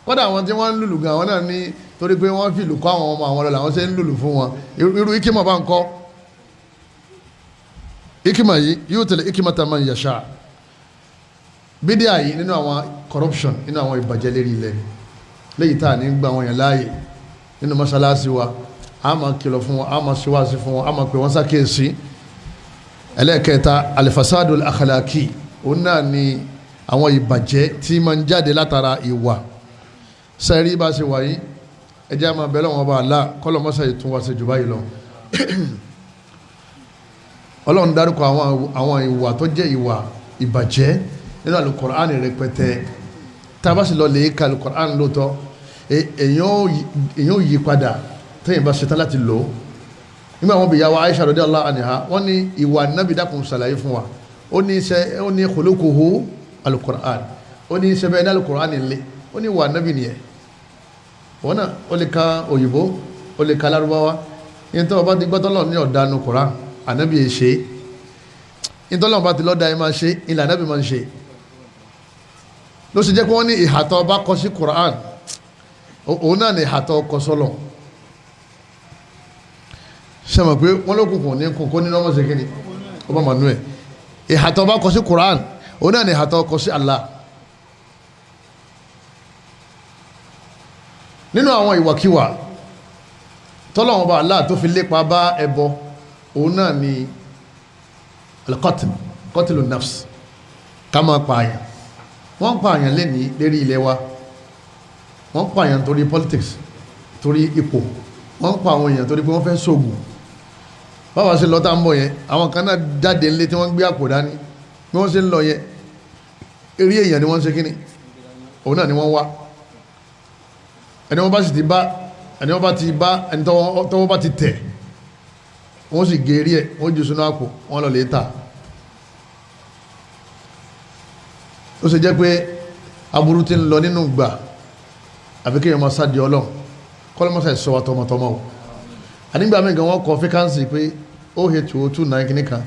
kódà àwọn tí wọ́n ń lùlù gan àwọn náà ní torí pé wọ́n fi ìlú kọ́ àwọn ọmọ àwọn lọ làwọn ṣe ń lùlù fún wọn irú ikímọ̀ bá ń kọ́ ikímọ̀ yìí yóò tẹ̀lé ikímọ̀ tá a máa ń yàṣà bídíà yìí nínú àwọn corruption nínú àwọn ìbàjẹ́ lérí ilẹ̀ léyìí tá à ní gba àwọn èèyàn láàyè nínú mọ́ṣáláṣí wa a máa kìlọ̀ fún wọn a máa ṣíwáṣí fún wọn a máa pè wọ́n sákèésí ẹlẹ́ẹ̀kẹta alifasadu akhlaki òun náà ni àwọn ìbàjẹ́ tí máa ń jáde látara ìwà sẹ́rí bá ṣe wáyé ẹjẹ́ a máa bẹ̀rẹ̀ wọn bá Allah kọ́lọ̀ mọ́sá ìtún wa ṣe jù báyìí lọ ọlọ́run dárúkọ àwọn ìwà tó jẹ́ ìwà ìbàjẹ́ nínú Al-Qur'an rẹpẹtẹ tá a bá sì lọ lè ka Al-Qur'an lóòótọ́ èyàn ò yí padà tẹ́yìn bá ṣetán láti lò ó nígbà wọn bí ìyá wa Aisha radiyallahu anha wọ́n ní ìwà nábì dákun ṣàlàyé fún wa ó ní khuluquhu Al-Qur'an ó ní iṣẹ́ bẹ́ẹ̀ ní Al-Qur'an nílé ó ní ìwà nábì nìyẹn wọ́n náà ó lè ka òyìnbó ó lè ka lárúbáwá yẹn tó bá ti gbọ́tọ́lọ́ ní ọ̀dánù Qur'an ànábì yẹn ṣe ìtọ́lọ́wọ́n bá ti lọ́dà ẹ máa ṣe ilẹ̀ ànábì máa ń ṣe ló sì jẹ́ pé wọ́n ní ìhàtọ̀ bá kọ sí Qur'an òun náà ní ìhàtọ̀ kọ sọ́lọ̀ ṣe mọ̀ pé wọ́n ló kùnkùn ní kùnkùn nínú ọmọ ṣèkínní ọba manuel ìhàtọ̀ bá kọ sí Qur'an òun náà ní ìhàtọ̀ kọ sí Allah nínú àwọn ìwàkiwà tọ́lọ́wọ́n bá Allah tó fi lépa bá ẹbọ òun náà ní al-qatlu nafs ká máa pààyàn wọ́n pààyàn lẹ́ni lérí ilẹ̀ wa wọ́n pààyàn torí politics torí ipò wọ́n pa àwọn èèyàn torí pé wọ́n fẹ́ ṣògùn báwa ṣe lọ́ta ń bọ̀ yẹn àwọn kan náà jáde ńlé tí wọ́n gbé àpò dání bí wọ́n ṣe ń lọ yẹn eré èèyàn ni wọ́n ṣe kíni òun náà ni wọ́n wá ẹni wọ́n bá sì ti bá ẹni wọ́n bá ti bá ẹni tọ́wọ́ bá ti tẹ̀ wọ́n sì gé eré ẹ̀ wọ́n jù sínú àpò wọ́n lọ lè ta ó ṣe jẹ́ pé aburú ti ń lọ nínú gbà àfi kéèyàn máa sáàdì ọlọ́run kọ́lọ́mọ́sà ìsọ wa tọmọtọmọ o ànígbà mí gan wọ́n kọ fíkánsì pé ó he tó tú náà kíní kan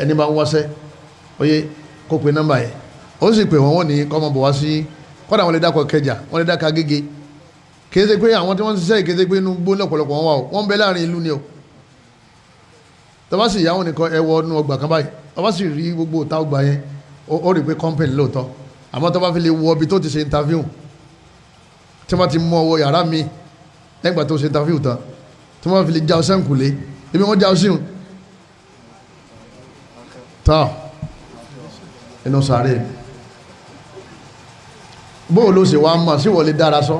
ẹni bá ń wáṣẹ́ oyè kó pe nọ́mbà yẹn ó sì pè wọ́n ní kọ́mọ bọ̀ wá sí kọ́dà wọn lè dákọ̀ Kẹjà wọn lè dákọ̀ Agége kìí ṣe pé àwọn tí wọ́n ń ṣiṣẹ́ kìí ṣe pé inú gbó lọ́pọ̀lọpọ̀ wọn wà o wọ́n ń bẹ láàrin ìlú ni o tọ́ba sì yà wọn nìkan ẹwọ inú ọgbà kan báyìí tọ́ba sì rí gbogbo òta ọgbà yẹn ó rí pé kọ́ńpẹ̀lì lóòótọ́ àmọ́ tọ́ba fi lè wọ ibi tó ti ṣe interview tí wọ́n ti mú ọwọ́ yàrá mi lẹ́gbàá tó ṣe interview tán tí wọ́n fi lè já ọsẹ́ nkùlé ibi wọ́n já ọsẹ́ hùn tán inú sàárè bóò ló ṣe wá mọ̀ sí wọ́n lè dára sọ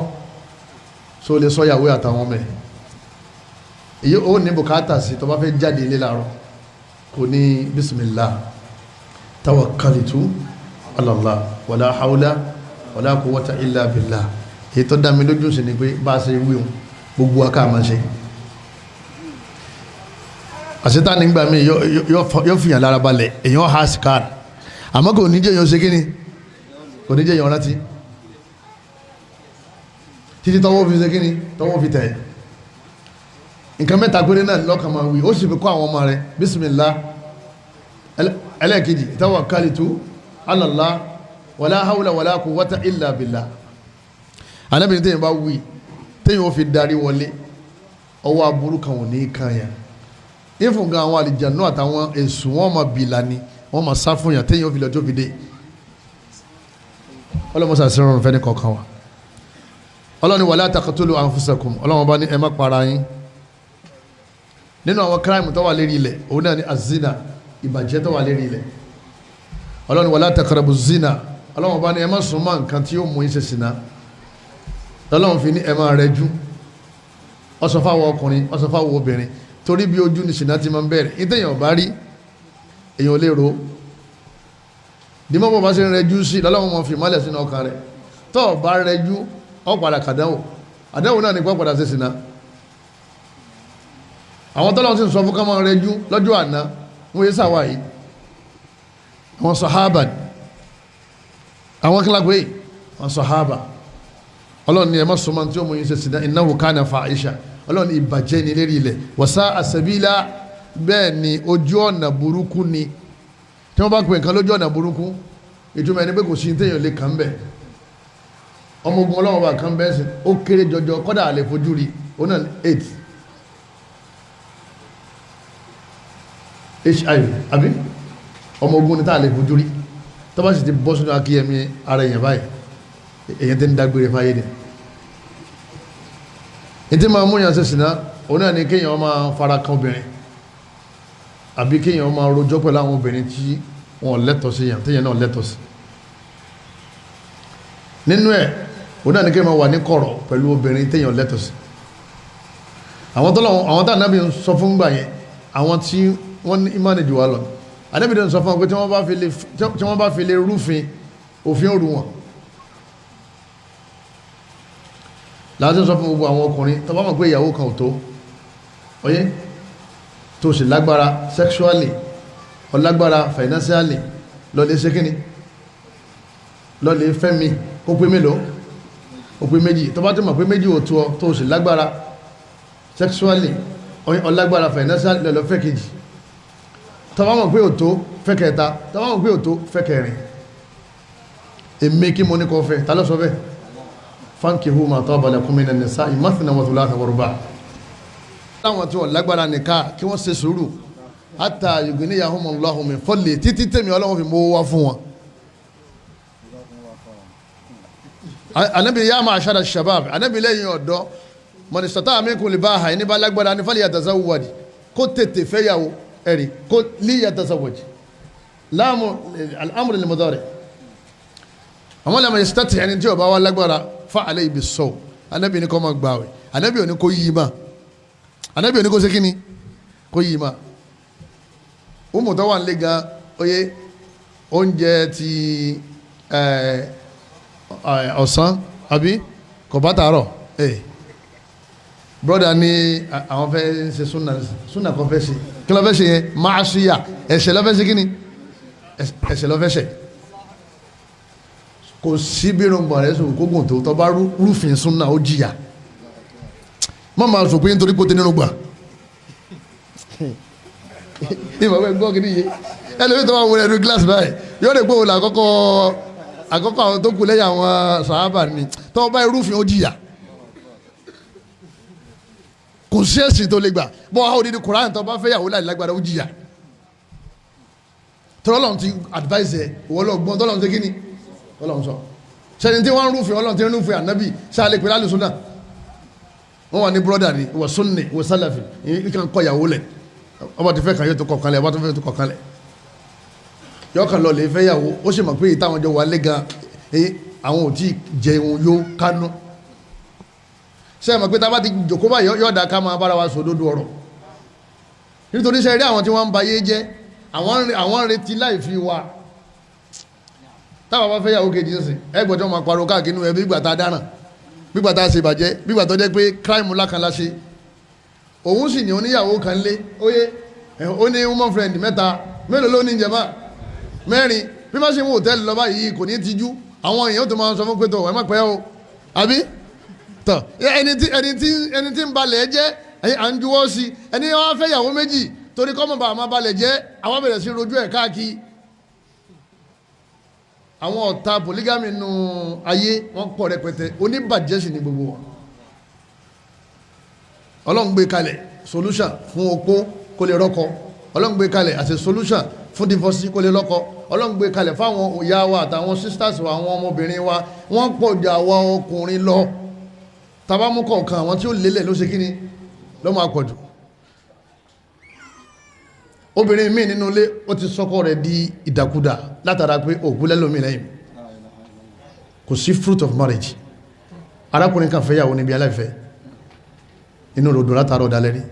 so lè sọ yàwó àtàwọn ọmọ ẹ̀ èyí ó ní bùkátà sí tó bá fẹ́ jáde ilé láàárọ̀ kò ní bismillah tawakkaltu ala Allah wala hawla wala quwwata illa billah èyí tó dá mi lójú sí ni pé bá a ṣe wíwọ̀n gbogbo aká máa ṣe àṣetá nígbà míì yóò fìyàn lára balẹ̀ èyàn ha sikar àmọ́ kò ní jẹ́ èyàn ṣe kíni kò ní jẹ́ èyàn rántí títí tọwọ́ fi ṣe kíni tọwọ́ fi tẹ̀ nǹkan mẹ́ta péré náà lọ́kàn máa wí ó sì fi kọ́ àwọn ọmọ rẹ̀ bismillah ẹlẹ́ẹ̀kejì tawakkaltu ala Allah wala hawla wala quwwata illa billah alábìnrin tẹ́yìn bá wí tẹ́yìn ó fi darí wọlé ọwọ́ aburú kan ò ní kan yẹn ìfún gan àwọn àlìjànú àtàwọn èṣù wọn máa bìlà ni wọn máa sá fún yàn téèyàn ò fi lọ́jọ́ fi dé ọlọ́mọsà sí rọrùn fẹ́ni kọ̀ọ̀kan wa ọlọ́ni wala taqtulu anfusakum ọlọ́wọ́n bá ní ẹ má para yín nínú àwọn kíráìmù tó wà lérí ilẹ̀ òun náà ni azina ìbàjẹ́ tó wà lérí ilẹ̀ ọlọ́ni wala taqrabu zina ọlọ́wọ́n bá ní ẹ má súnmọ́ nǹkan tí yóò mú yín ṣe sìnà ọlọ́wọ́n fi ní ẹ má rẹjú ó sọ fáwọn ọkùnrin ó sọ fáwọn obìnrin torí bí ojú ni sìnà ti máa ń bẹ̀rẹ̀ ìtẹ̀yìn ọ̀bá rí èèyàn ò lè ro dìmọ́ bó bá ṣe ń rẹjú sí lọ́lọ́wọ́n mọ̀ fi mọ́lẹ̀ sínú ọkàn rẹ̀ tó o bá rẹjú ọ padà kàdánwò àdánwò náà ní pọ́ padà ṣe sìnà àwọn tọ́lọ́wọ́n sì ń sọ fún ká máa rẹjú lọ́jọ́ àná wọ́n yé sàwá yìí àwọn sàhábà àwọn kílápé àwọn sàhábà ọlọ́run ní ẹ má súnmọ́ tí ó mú yín ṣe sìnà innahu kana fa'isha ọlọ́run ní ìbàjẹ́ ní lérí ilẹ̀ wa sa'a sabila bẹ́ẹ̀ ni ojú ọ̀nà burúkú ni tí wọ́n bá pè nǹkan lójú ọ̀nà burúkú ìtumọ̀ ẹni pé kò sí téèyàn lè kàn bẹ́ẹ̀ ọmọ ogun ọlọ́wọ́ bá kàn bẹ́ẹ̀ sí ó kéré jọjọ kọ́dà àlè fojú rí ó náà 8 HIV àbí ọmọ ogun ní tá àlè fojú rí tó bá sì ti bọ́ sínú akíyẹmí ara èèyàn báyìí èèyàn ti ń dágbére fáyé ni ìtí máa mú yàn ṣe sìnà ó náà ní kéèyàn máa fara kan obìnrin àbí kéèyàn máa rojọ́ pẹ̀lú àwọn obìnrin tí wọ́n lẹ́tọ̀ọ́ sí yàn téèyàn náà lẹ́tọ̀ọ́ sí nínú ẹ̀ òun náà ní kéèyàn máa wà ní kọ̀rọ̀ pẹ̀lú obìnrin téèyàn lẹ́tọ̀ọ́ sí àwọn tá ànábì ń sọ fún gbà yẹn àwọn tí wọ́n ní ìmánì jù wá lọ ànábì ń sọ fún wọn pé tí wọ́n bá fi lè rúfin òfin òru wọn láti sọ fún gbogbo àwọn ọkùnrin tó bá mọ̀ pé ìyàwó kan ò tó oyé tó sì lágbára sexually ọlágbára financially lọ́lẹ̀ ṣe kíni lọ́lẹ̀ fẹ́mi kó pé mélòó ó pé méjì tó bá tó mọ̀ pé méjì ò tó ọ tó sì lágbára sexually ọlágbára financially lọ́lẹ̀ fẹ́ kejì tó bá mọ̀ pé ò tó fẹ́ kẹta tó bá mọ̀ pé ò tó fẹ́ kẹrin èmi kí mo ní kọ́ fẹ́ ta ló sọ bẹ́ẹ̀ fankihu ma taba lakum minan nisa'i mathna wa thulatha wa ruba' láwọn tí wọ́n lágbára nìka kí wọ́n ṣe sùúrù hatta yughniyahumullahu min fadli títí tẹ̀mí ọlọ́run fi mọ́ wá fún wọn. anabi ya ma'ashara shabab anabi lẹ́yìn ọ̀dọ́ man istata'a minkumul ba'a ní bá lágbára ní falyatazawwaj kó tètè fẹ́yàwó ẹ̀rí kó liyatazawwaj láàmú al-amru lil-mudari' àwọn lẹ́mọ̀ yastati' ẹni tí ó bá wá lágbára fa alayhi bis-sawm anabi ní kó máa gbààwẹ̀ anabi ò ní kó yí ma anabi ò ní kó ṣe kíni kó yí ma ó mọ̀ tó wà nílé gan oyé oúnjẹ ti ọ̀sán àbí kò bá tààrọ̀ broda ní àwọn fẹ́ ṣe súnà kan fẹ́ ṣe kí ló fẹ́ ṣe yẹn máa ṣíyà ẹ̀ṣẹ̀ ló fẹ́ ṣe kíni ẹ̀ṣẹ̀ ló fẹ́ ṣe kò sí bí irungbọ̀n rẹ̀ sòwò kógùn tó tọ́ bá rúfin súnà ó jìyà má máa sọ pé nítorí pé ó ti nínú gbà ìmọ̀ pé gbọ́ kí ni yé ẹlòmíì tó bá wọlé ẹnu gíláàsì báyìí yóò lè gbóhùn àkọ́kọ́ àwọn tó kù lẹ́yìn àwọn sàhábà ni tó bá irúfin ó jìyà kò sí ẹ̀sìn tó lè gbà bọ́ àwọn òdìdí Kùránì tó bá fẹ́ yàwó láì lágbára ó jìyà tọ́lọ́run ti advise ẹ̀ ìwọ́lọ́gbọ́n tọ́lọ́run ti kí ni ọlọ́run sọ sẹ́ni tí wọ́n ń rúfin ọlọ́run tí ń rúfin ànábì sáàlẹ̀ pẹ̀lú alùsùnà wọ́n wà ní brọ́dà ni wọ́n sunni wọ́n sálàfì ìkàn kọ ìyàwó lẹ̀ ọba ti fẹ́ kàn yóò tó kọ̀kan lẹ̀ ọba tó fẹ́ tó kọ̀kan lẹ̀ yọ kàn lọ lè fẹ́ yàwó ó sì mọ̀ pé ìtàwọn jọ wà lé gan àwọn ò tí ì jẹun yó kánú sẹ́yìn mọ̀ pé tá a bá ti jòkó báyìí yọ̀ọ̀dà ká máa bára wa sòdodo ọ̀rọ̀ nítorí sẹ́yìn rí àwọn tí wọ́n ń ba yé jẹ́ àwọn ń retí láì fi wa táwọn bá fẹ́ yàwó kejì ń sìn ẹgbẹ̀jọ́ máa pariwo káàkiri nínú ẹbí gbígbà tá a dáràn gbígbà tá a ṣe ìbàjẹ́ gbígbà tó jẹ́ pé crime lákan la ṣe òun sì ní oníyàwó kan lé óyé ó ní woman friend mẹ́ta mélòó ló ní ìjẹba mẹ́rin bí má ṣe ń wò hòtẹ́ẹ̀lì lọ́ba yìí kò ní tijú àwọn èèyàn tó máa sọ fún pé tó ẹ má pẹ́ o àbí tọ̀ ẹni tí ń balẹ̀ jẹ́ à ń juwọ́ sí ẹni wọ́n fẹ́ yàwó méjì torí kọ́mọ̀ bá máa balẹ̀ jẹ́ àwọn bẹ̀rẹ̀ sí rojú ẹ̀ káàkiri àwọn ọ̀tá polygamy nù ayé wọ́n pọ̀ rẹpẹtẹ oníbàjẹ́ sì ni gbogbo wọn Ọlọ́run gbé kalẹ̀ solution fún opó kó lè rọ́kọ, Ọlọ́run gbé kalẹ̀ àti solution fún divorce kó lè lọ́kọ, Ọlọ́run gbé kalẹ̀ fáwọn ìyá wa àtàwọn sisters wa àwọn ọmọbìnrin wa wọ́n pọ̀ jà wa ọkùnrin lọ tabamu kọ̀ọ̀kan àwọn tí ó lélẹ̀ ló ṣe kí ni ló máa pọ̀jù. Obìnrin míì nínú ilé ó ti sọ́kọ rẹ̀ di ìdàkudà látara pé òkú lẹ́lòmí lẹ́yìn, kò sí fruit of marriage. Arákùnrin kan fẹ́yàwó níbi aláìfẹ́ inú ròdò látara ọ̀dálẹ́rí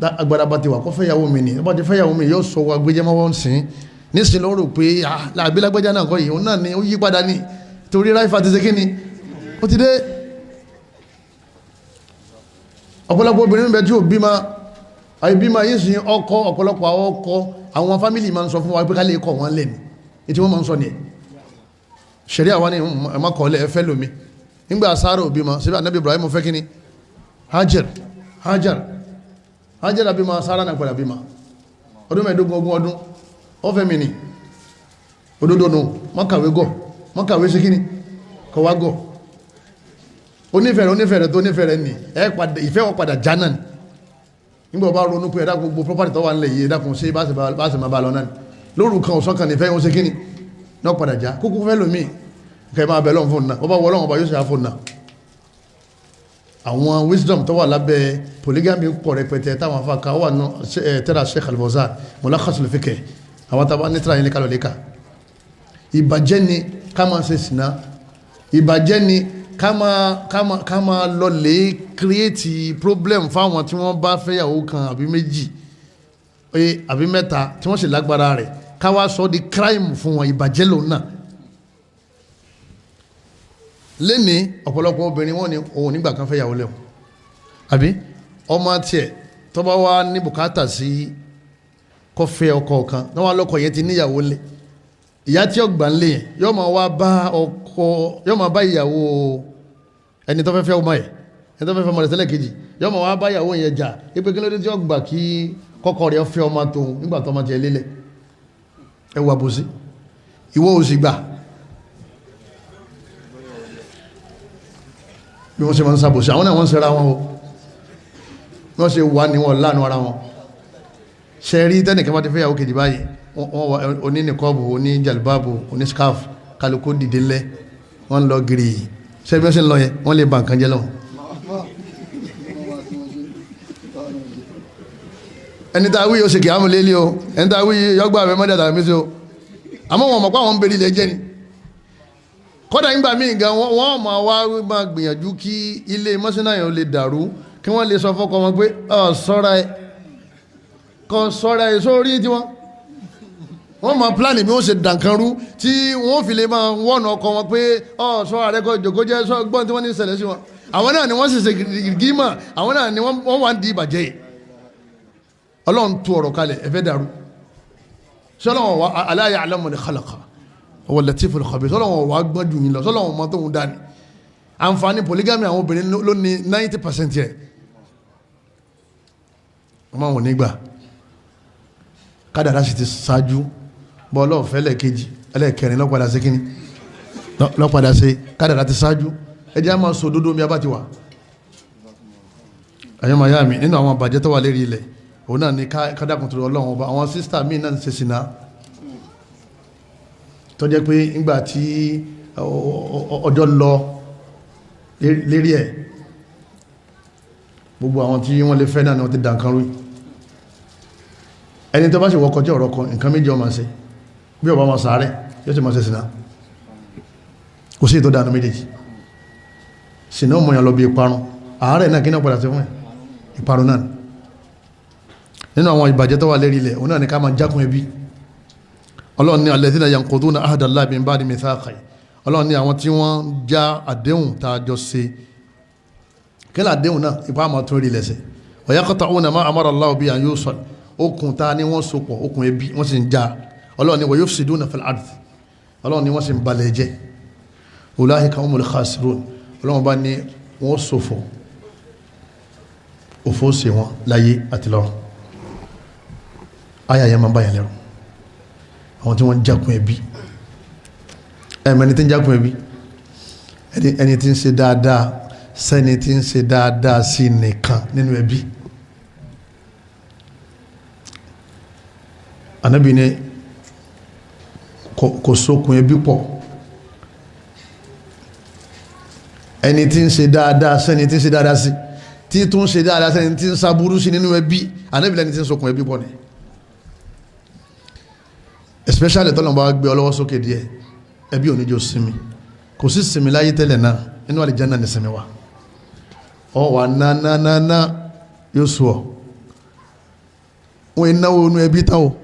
agbára bá ti wà kọ́ fẹ́yàwó mi ni ọba ti fẹ́yàwó mi yóò sọ wa gbéjẹ́ mọ́wọ́ ń sìn nísìn lọ́rọ̀ pé àbílágbẹ́já náà kọ́ yìí òun náà ni ó yí padà ní torí ráìfà ti ṣe kí ni ó ti dé. Ọ̀pọ̀lọpọ̀ obìnrin bẹ tí ò bímọ àìbímọ yìí sin ọkọ ọ̀pọ̀lọpọ̀ àwọn ọkọ àwọn fámìlì máa ń sọ fún wa pé ká lè kọ̀ wọ́n lẹ̀ ní ètí wọ́n máa ń sọ ní ṣẹ̀rí àwọn ní ẹ̀mọ́kọ̀ọ́lẹ̀ ẹ̀fẹ́ lómi nígbà Sárà òbímọ síbẹ̀ Ànábì Ibrahim fẹ́ kí ni Hajar abímọ Sárà náà padà bímọ ọdún mẹ́ẹ̀ẹ́dógún ogún ọdún ó fẹ́ mi ní òdodo nù mọ́kàwé sí kí ni kọwá gọ̀ onífẹ̀rẹ̀ tó nífẹ̀rẹ̀ ní ìfẹ́ wọn padà jánà ní nígbà ọba ronú pé ẹ̀dá gbogbo property tó wà nílẹ̀ yìí ẹ̀dàkùn sí bá sì máa bá lọ náà lóru kan ọ̀sán kan nífẹ́ wọn sí kí ni náà padà já kúkú fẹ́ lómi kẹ́ máa bẹ̀ lọ́n fún náà ọba wọlọ́n ọba yóò sì fún náà. Àwọn wisdom tó wà lábẹ́ polygamy pọ̀ rẹpẹtẹ táwọn afáka wà nù tẹ́ra Sheikh Al-Fawzan Mulakhasul Fiqh àwọn tàbá nítra yìí kálọ̀ léka. Ìbàjẹ́ ni ká máa ṣe sìná, ìbàjẹ́ ni ká máa lọ lè create problem fáwọn tí wọ́n bá fẹ́yàwó kan àbí méjì àbí mẹ́ta tí wọ́n sì lágbára rẹ̀ ká wá sọ di crime fún wọn, ìbàjẹ́ lòun náà. Lẹ́ni ọ̀pọ̀lọpọ̀ obìnrin wọ́n ní òun nígbà kan fẹ́yàwó lẹ́wọ̀n àbí ọmọ tiẹ̀ tó bá wá ní bùkátà sí kọfẹ́ ọkọ kan náà wá lọ́kọ yẹn ti níyàwó lé ìyá tí ó gbà ń lé yẹn yóò máa bá ìyàwó ẹni tó fẹ́ fẹ́ ọmọ yẹn ẹni tó fẹ́ fẹ́ ọmọ rẹ̀ tẹ́lẹ̀ kejì yóò máa wá bá ìyàwó yẹn jà ipé kí ló dé tí ó gbà kí kọ́kọ́ rẹ̀ fẹ́ ọmọ tó nígbà tó ọmọ tiẹ̀ lélẹ̀ ẹ wà bó sí ìwọ ò sì gbà bí wọ́n ṣe máa ń sábòsí àwọn náà wọ́n ń ṣera wọn o wọ́n ṣe wà ní wọn láàánú ara wọn ṣe rí tẹ́nìkan bá ti fẹ́yàwó kejì báyìí wọ́n onínìkọ́bù oníjàlbábù onískáf kálukú dìde ńlẹ̀ wọ́n lọ gírí ṣe bí wọ́n ṣe ń lọ yẹn wọ́n lè ba nǹkan jẹ́ lọ́wọ́ ẹni tá a wí yóò ṣe kì á mú lélẹ̀ o ẹni tá a wí yọgbà rẹ mọ́dà tàbí mí sí o àmọ́ wọn mọ̀ pé àwọn ń bèrè ilẹ̀ jẹ́ ni kódà nígbà míì gan wọ́n máa gbìyànjú kí ilé mọ́sánná yẹn lè dàrú kí wọ́n lè sọ fọ́kọ wọn pé sọ́ra ẹ̀ sórí tí wọ́n máa pláàni bí wọ́n ṣe dànkanrú tí wọ́n fi lè máa wọ́nà ọkọ wọn pé sọ́ra rẹ̀ kọ́ ìjòkó jẹ́ gbọ́n tí wọ́n ní ṣẹlẹ̀ sí wọn àwọn náà ni wọ́n sì ṣe gímà àwọn náà ni wọ́n wà ń di ìbàjẹ́ yìí Ọlọ́run tú ọ̀rọ̀ kalẹ̀ ẹ̀fẹ́ dàrú sọ́lọ́wọ́n wa ala ya'lamu man khalaqa huwa latiful khabir sọ́lọ́wọ́n wa gbọ́njú yìí lọ sọ́lọ́wọ́n mọ́ tóun dání àǹfààní polygamy àwọn obìnrin ló ní 90% yẹ ọmọ wọn nígbà kádàrá sì ti ṣáájú bọ́ ọlọ́ọ̀fẹ́ lẹ́ẹ̀kejì ẹlẹ́ẹ̀kẹrin lọ́padà sí kíní lọ́padà sí kádàrá ti ṣáájú ẹjẹ́ á máa sọ òdodo mi abá ti wà àyọ́mọ̀ ayá mi nínú àwọn àbàjẹ́ tó wà lérí ilẹ̀ òun náà ni kádàkùn tó Ọlọ́run ọba àwọn sísítà míì náà ń ṣe sìná tó jẹ́ pé nígbà tí ọjọ́ lọ lérí ẹ̀ gbogbo àwọn tí wọ́n lè fẹ́ náà ni wọ́n ti dànkan rú ẹni tó bá sì wọ́kọ̀ jẹ́ ọ̀rọ̀ kan nǹkan méjì ọmọ ṣe bí ọba wọn sàárẹ̀ yóò sì máa ṣe sìná kò sí ètò dànù méjèèjì sìná ọmọ yàn lọ bí ìparun àárẹ̀ náà kí náà padà sí fún ẹ̀ ìparun náà nínú àwọn ìbàjẹ́ tó wà lérí ilẹ̀ òun náà ni ká máa jákun ẹbí Ọlọ́run ní alladhina yanquduna ahda Allahi min ba'di mithaqihi Ọlọ́run ní àwọn tí wọ́n já àdéhùn tá a jọ ṣe kí lá àdéhùn náà ipá máa tún rí lẹ́sẹ̀ wa yaqta'una ma amara Allahu bihi an yusal okùn ta ni wọ́n sopọ̀ okùn ẹbí wọ́n sì ń já Ọlọ́run ní wa yufsiduna fil ard Ọlọ́run ní wọ́n sì ń balẹ̀ jẹ́ ulaika humul khasirun Ọlọ́run bá ní wọ́n sòfò òfò sí wọn láyé àti lọ́run ayà yẹn máa báyàn lẹ́rù àwọn tí wọ́n jákun ẹbí ẹ̀mẹ́ni tí ń jákun ẹbí ẹni tí ń ṣe dáadáa sẹ́ni tí ń ṣe dáadáa sí nìkan nínú ẹbí. Ànábì ní kò sókun ẹbí pọ̀. Ẹni tí ń ṣe dáadáa sẹ́ni tí ń ṣe dáadáa sí, tí tún ṣe dáadáa sẹ́ni tí ń ṣaburú sí nínú ẹbí, Ànábì lẹ́ni tí ń sókun ẹbí pọ̀ ni. Especially tọ́lọ̀ bá gbé ọlọ́wọ́ sókè díẹ̀, ẹbí ò ní jò sinmi. Kò sí sinmi láyé tẹ́lẹ̀ náà, inú àlìjánnà ní sinmi wa. Ọ wà nánánáná yóò sọ ọ́. Wọ́n ìnáwó inú ẹbí tán o.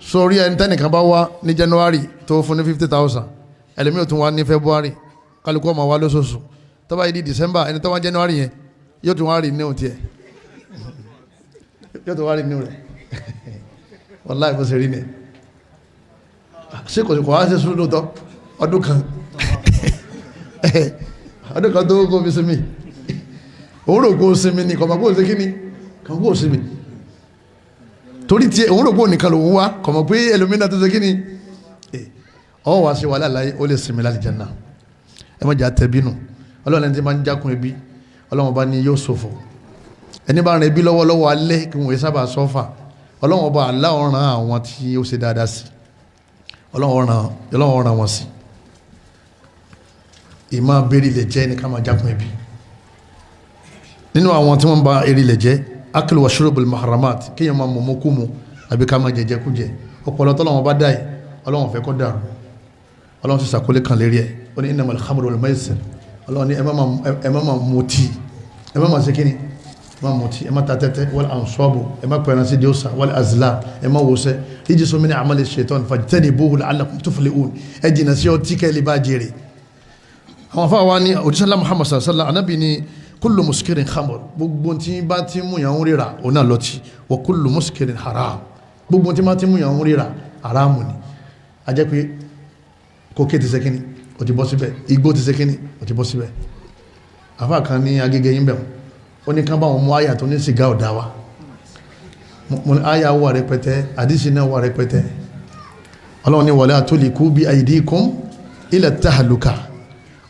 Sórí ẹni tẹ́nìkan bá wá ní January tó fún ní 50,000, ẹlẹ́mí ò tún wá ní February, kálukú ọmọ wa lóṣooṣù. Tó bá yí di December, ẹni tó wá January yẹn yóò tún wá rí ní òtí ẹ̀. Yóò tún wá rí ní rẹ̀. Wallahi bó ṣe rí ni. Ṣé kò wá ṣe sùúrù lóòótọ́ ọdún kan ọdún kan tó kó fi sinmi òun rò kó sinmi ni kọ̀mọ̀ kó ṣe kí ni kọ̀mọ̀ kó sinmi torí tí òun rò kó nìkan lòun wá kọ̀mọ̀ pé ẹlòmínà tó ṣe kí ni ọ wá sí wàhálà láyé ó lè sinmi láti Jánnà. Ẹ má jà tẹ̀bí nù. Ọlọ́run ẹni tí máa ń jákun ẹbí Ọlọ́run bá ní yóò ṣòfò. Ẹni bá rìn ẹbí lọ́wọ́lọ́wọ́ alẹ́ kí wọ́n sábà sọ́fà Ọlọ́run bá aláwọ̀ ràn àwọn tí ó ṣe dáadáa sí, Ọlọ́run ràn wọ́n sí. Ìmá bẹ́rí lè jẹ́ ní ká máa jákun ẹbí. Nínú àwọn tí wọ́n bá eré lè jẹ́ aklu wa shurubul maharamat, kíyàn máa mọ̀ mọ́kúmu àbí ká máa jẹjẹ kú jẹ. Ọpọlọ tọ́lọ́wọ́n bá dáì Ọlọ́run fẹ́ kọ́ dàrú. Ọlọ́run ti sàkólé kan lérí ẹ̀. Ó ní innamal khamru wal maisir. Ọlọ́run ní ẹ má máa mutí, ẹ má máa ṣe kíni, ẹ má mutí, ẹ má ta tẹ́tẹ́, wal ansabu, ẹ má pẹ̀rẹ̀ sí diosa, wal azlam, ẹ má wọ́sẹ̀. Rijsun min a'mali shaitan fajtanibuhu la'allakum tuflihun. Ẹ jìnnà sí ọtí kẹ́lẹ́ bá jèrè. Àwọn afá wa ní òjísàlá Muhammad sallallahu alaihi wasallam, Ànábì ní kullu muskirin khamr, gbogbo tí bá ti mú yàn ríra òun náà lọ́tí, wa kullu muskirin haram, gbogbo tí bá ti mú yàn ríra haramu ni. A jẹ́ pé kókè ti ṣe kíni ó ti bọ́ síbẹ̀, igbó ti ṣe kíni ó ti bọ́ síbẹ̀. Àfá kan ní Agége yín bẹ̀rù ó ní kán bá wọn mú àyà tó ní sìgá ọ̀dá wa. Mo ní àyà wà rẹpẹtẹ, àdísì náà wà rẹpẹtẹ. Ọlọ́run ní wala tuliku bi aydikum ila tahluka.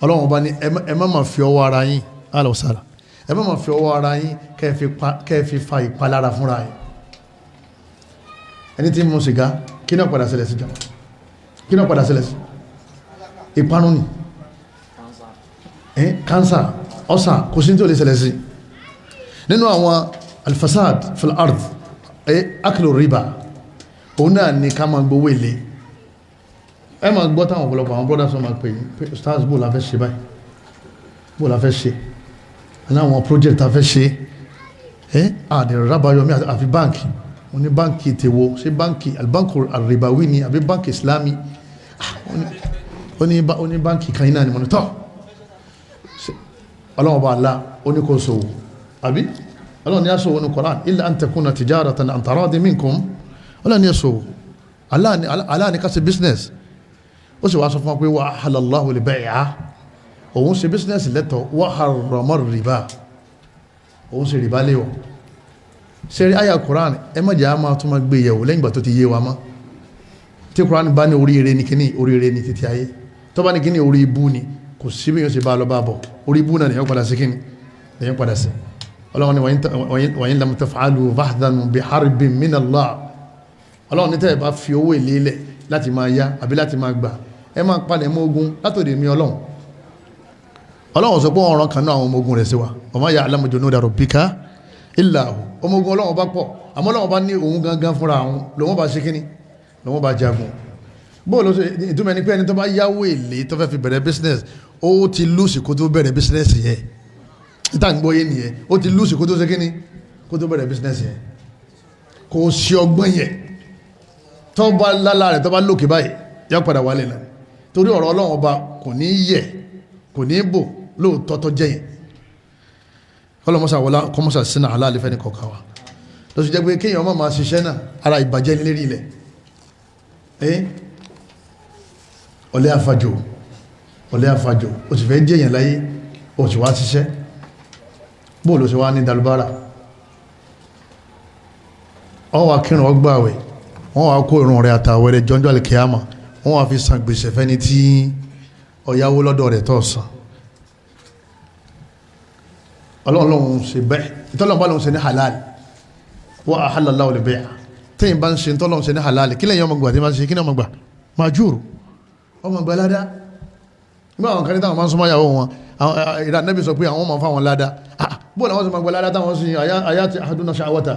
Ọlọ́run ọba ní ẹ má máa fi ọwọ́ ara yín alọ́sára, ẹ má máa fi ọwọ́ ara yín kẹ́ fi fa ìpalára fúnra yín. Ẹni tí mú sìgá kí náà padà ṣẹlẹ̀ sí jàmá, kí náà padà ṣẹlẹ̀ sí ìparun ni, kánsà, ọ̀sà, kò sí tí ó lè ṣẹlẹ̀ sí. Nínú àwọn alfasad fil ard aklu riba, òun náà ni ká máa gbowó èlé. Ẹ máa gbọ́ táwọn ọ̀pọ̀lọpọ̀ àwọn brothers wọn máa pè yí stars bó la fẹ́ ṣe báyìí, bó la fẹ́ ṣe aláwọn project ta fẹ́ ṣe àdìrẹ̀ rábáyọmí àfi báǹkì. Wọ́n ní báǹkì tèwo, ṣe báǹkì albanku arribawi ni àbí báǹkì islami. Ó ní báǹkì kan iná ni mo ní tọ́ Ọlọ́run bá alá ó ní kò sòwò àbí Ọlọ́run ní àṣòwò ní Qur'an illa an takuna tijaratan an taradi minkum. Ọlọ́run ní àṣòwò Allah ní ká ṣe business. Ó sì wá sọ fún wa pé wa halallahu al-bay'a, òun ṣe business lẹ́tọ̀, wa harrama ar-riba, òun ṣe rìbá léwọ̀. Ṣe rí àyà Qur'an ẹ má jẹ́ a máa tún máa gbé yẹ̀wò lẹ́yìn ìgbà tó ti yé wa mọ́. Tí Qur'an bá ní oríire ní kíní, oríire ní títí ayé. Tó bá ní kíní orí ibú ni, kò sí bí yóò ṣe bá lọ bá bọ̀. Orí ibú náà lèyàn padà sí kíní, lèyàn padà sí. Ọlọ́run ni wa in lam taf'alu fahdhanu bi harbin min Allah. Ọlọ́run ní tẹ́ ẹ bá fi owó èlé lẹ̀ láti máa yá àbí láti máa gbà, ẹ máa palẹ̀ mọ́ ogun látòdì mi Ọlọ́run. Ọlọ́run sọ pé ọ̀ràn kan náà àwọn ọmọ ogun rẹ̀ sí wa, wa ma ya'lamu junuda rabbika illa hu. Ọmọ ogun Ọlọ́run bá pọ̀, àmọ́ Ọlọ́run bá ní òun gangan fúnra àwọn lòun bá ṣe kíní, lòun bá jagun. Bóòlù ìtumọ̀ ní pé ẹni tó bá yáwó èlé tó fẹ́ fi bẹ̀rẹ̀ business, ó ti lùsì kó tó bẹ̀rẹ̀ business yẹn. Níta ń gbọ́ yé nìyẹn, ó ti lùsì kó tó ṣe kíní, kó tó bẹ̀rẹ̀ business yẹn. Kò sí ọgbọ́n yẹn. Tó bá lálá rẹ̀ tó bá lókè báyìí yá padà wálé náà, torí ọ̀rọ̀ Ọlọ́run ọba kò ní yẹ̀ kò ní bò lóòótọ́ tó jẹ́yìn. Ọlọ́mọsà wọlá kọmọsà sínú aláàlẹ́fẹ́ ní kọ̀ọ̀kan wa ló sì jẹ́ pé kéèyàn ọmọ máa ṣiṣẹ́ náà ara ìbàjẹ́ ní lérí ilẹ̀. Ọ̀lẹ àfàjò ó sì fẹ́ jẹ́yàn láyé ó sì wá ṣiṣẹ́ bóòlù sí wá ní dalubára. Ọwà kírun ọgbàwẹ̀ wọ́n wá kó ìrun rẹ̀ àtàwẹ̀rẹ̀ jọjọ́ alìkìyàmà, wọ́n wá fi san gbèsè fẹ́ni tí ọ̀yáwó lọ́dọ̀ rẹ̀ tó san. ọlọ́run ṣe bẹ́ẹ̀ ìtọ́lọ́run bá lóun ṣe ní halal wa ahalla Allahu al-bay' tẹ́yìn bá ń ṣe ìtọ́lọ́run ṣe ní halal kí lẹ́yìn ọmọ gbà tí máa ṣe kí ní ọmọ gbà majuru ọmọ gbà ládá nígbà àwọn kan táwọn máa ń súnmọ́ ìyàwó wọn ìdá nẹ́bí sọ pé àwọn máa fáwọn ládá bóòlù àwọn sọ máa gbà ládá táwọn sì ayati ahaduna sha'wata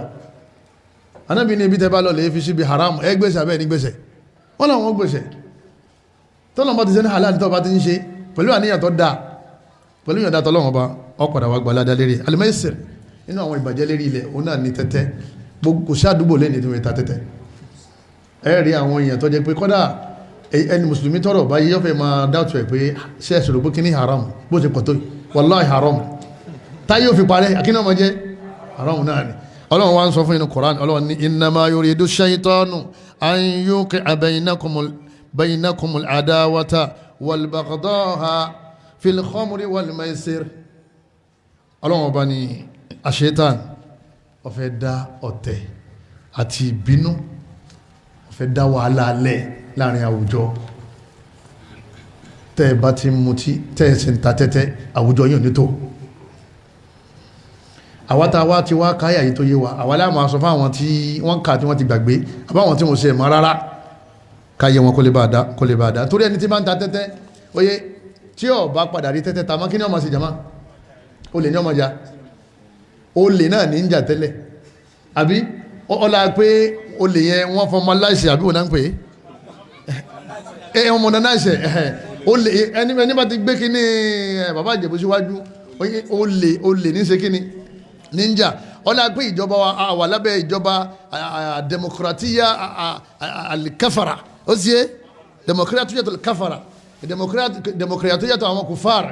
anábì ní ibi tẹ́ bá lọ lè fi síbi haram ẹ gbèsè abẹ́ ní gbèsè wọ́n làwọn gbèsè tọ́lọ́run bá ti ṣe ní halal tó bá ti ń ṣe pẹ̀lú àníyàn tó dáa pẹ̀lú ìyọ̀dá tọ́lọ́run bá ọ̀padà wà gbàládá lérí al-maisir nínú àwọn ìbàjẹ́ lérí ilẹ̀ òun náà ní tẹ́tẹ́ kò sí àdúgbò lẹ́ni tí wọ́n ta tẹ́tẹ́ ẹ rí àwọn èèyàn tó jẹ́ pé kọ́dà ẹni mùsùlùmí tọrọ báyìí yọ́ fẹ́ máa dáàtọ̀ ẹ̀ pé ṣe ẹ̀sùn rògbò kíní haram bó ṣe pọ̀ tó wallahi haram táyé ò fi parẹ́ akínà ọmọ jẹ́ haram náà ni ọlọ́run wá ń sọ fún inú Qur'an ọlọ́run ní innama yuridu shaytanu an yuqi'a bainakumul adawata wal baghdha'a fil khamri wal maisir ọlọ́run ọba ni àṣetán ó fẹ́ dá ọ̀tẹ̀ àti ìbínú ó fẹ́ dá wàhálà alẹ́ láàrin àwùjọ tẹ́ ẹ bá ti mutí tẹ́ ẹ sì ń ta tẹ́tẹ́ àwùjọ yìí ò ní tó àwátá wá ti wá káyà yìí tó yé wa àwa la máa sọ fún àwọn tí wọ́n kà tí wọ́n ti gbàgbé àbáwọn tí wọ́n ṣe mọ́ rárá káyé wọn kó lè bá dá torí ẹni tí máa ń ta tẹ́tẹ́ oyé tí ó bá padà rí tẹ́tẹ́ ta mọ́ kí ni ọmọ sí jama olè ní ọmọ ja olè náà ní ń jà tẹ́lẹ̀ àbí ọlá pé olè yẹn wọ́n fọmọ láìsẹ̀ àbí wọn náà ń pè é ọmọ náà láìsẹ̀ olè ẹni bá ti gbé kí ní bàbá ìjẹ̀bú síwájú olè ní ṣe kí ni níjà ọlá pé ìjọba wà lábẹ́ ìjọba demokratiya alikafara ó sì é demokratiya alikafara demokratiya tó àwọn kùfàr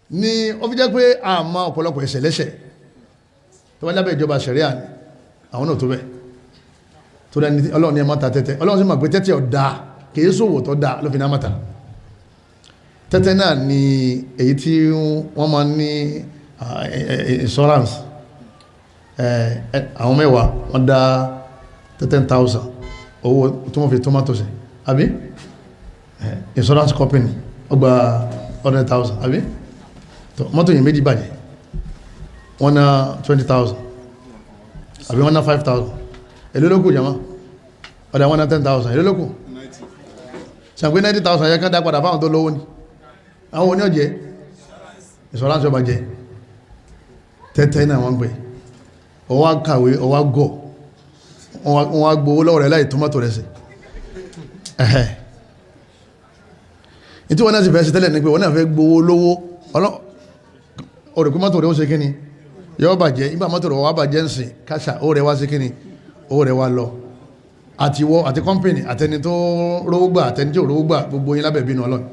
ni ó fi jẹ́ pé àmà ọ̀pọ̀lọpọ̀ ẹ̀ṣẹ̀ lẹ́ṣẹ̀ tó wá lábẹ́ ìjọba ṣẹ̀ríà ni àwọn náà tó bẹ̀ tó dá ní ọlọ́run ní ẹmọ́ta tẹ́tẹ́ ọlọ́run sì mọ̀ pé tẹ́tẹ́ ọ̀dá kìí sòwò tó dá ló fi ní àmọ́ta tẹ́tẹ́ náà ni èyí tí wọ́n máa ní insurance àwọn mẹ́wàá wọ́n dá 10,000 owó tí wọ́n fi tomato sí àbí insurance company ọgbà 100,000 àbí mọ́tò yìí méjì bàjẹ́ wọ́n ná 20,000 àbí wọ́n ná 5,000 èló ló kù jama ọ̀dà wọ́n ná 10,000 èló ló kù sàgbé 90,000 yẹ ká dá padà fáwọn tó lówó ni àwọn oní ọ̀jẹ́ insurance ọba jẹ́ tẹ́tẹ́ náà wọ́n gbé ọwá kàwé ọwá gọ̀ wọ́n wá gbowó lọ́wọ́ rẹ̀ láì tomato rẹ̀ sí ẹ̀hẹ́ ìtí wọ́n náà sì fẹ́ sí tẹ́lẹ̀ ní pé wọ́n náà fẹ́ gbowó lówó ọ̀rẹ́kú mọ́tò rẹ̀ ó ṣe kíni yọ́ bàjẹ́ ìgbà mọ́tò rẹ̀ wá bàjẹ́ ń sìn káṣà ó rẹ̀ wá sí kíni ó rẹ̀ wá lọ àti wọ́ àti kọ́mpìnì àtẹni tó rówó gbà àtẹni tí ò rówó gbà gbogbo yín lábẹ́ bínú Ọlọ́run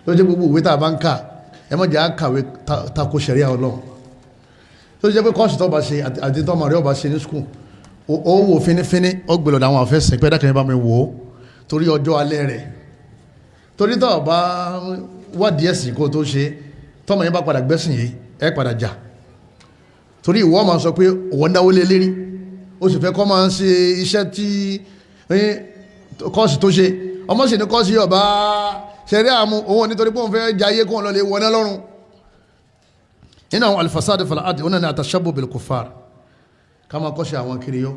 ló jẹ́ gbogbo ìwé tá a bá ń kà ẹ mọ̀ jẹ́ àkàwé tako ṣẹ̀ríà Ọlọ́run tó jẹ́ pé kọ́ọ̀sì tó bá ṣe àti tó ọmọ rẹ̀ ọba ṣe ní skul ó wò fínífíní ó gbèlò àwọn àfẹ́sìn pé dákẹ́ bá mi wò ó torí ọjọ́ alẹ́ rẹ̀ torí tó bá wádìí ẹ̀sìn kó tó ṣe tọ́mọ yẹn bá padà gbẹ́sìn yìí ẹ padà jà torí ìwọ máa sọ pé òwò náwó lé lérí ó sì fẹ́ kọ́ máa ń ṣe iṣẹ́ tí kọ́ọ̀sì tó ṣe ọmọ sì ní kọ́ọ̀sì ọba ṣẹ̀rí àmú òun nítorí pé òun fẹ́ jayé kó lọ lè wọná lọ́rùn nínú àwọn alifasade falahadi òun náà ni àtàṣàbò bil kufar ká máa kọ́ṣe àwọn kiriyó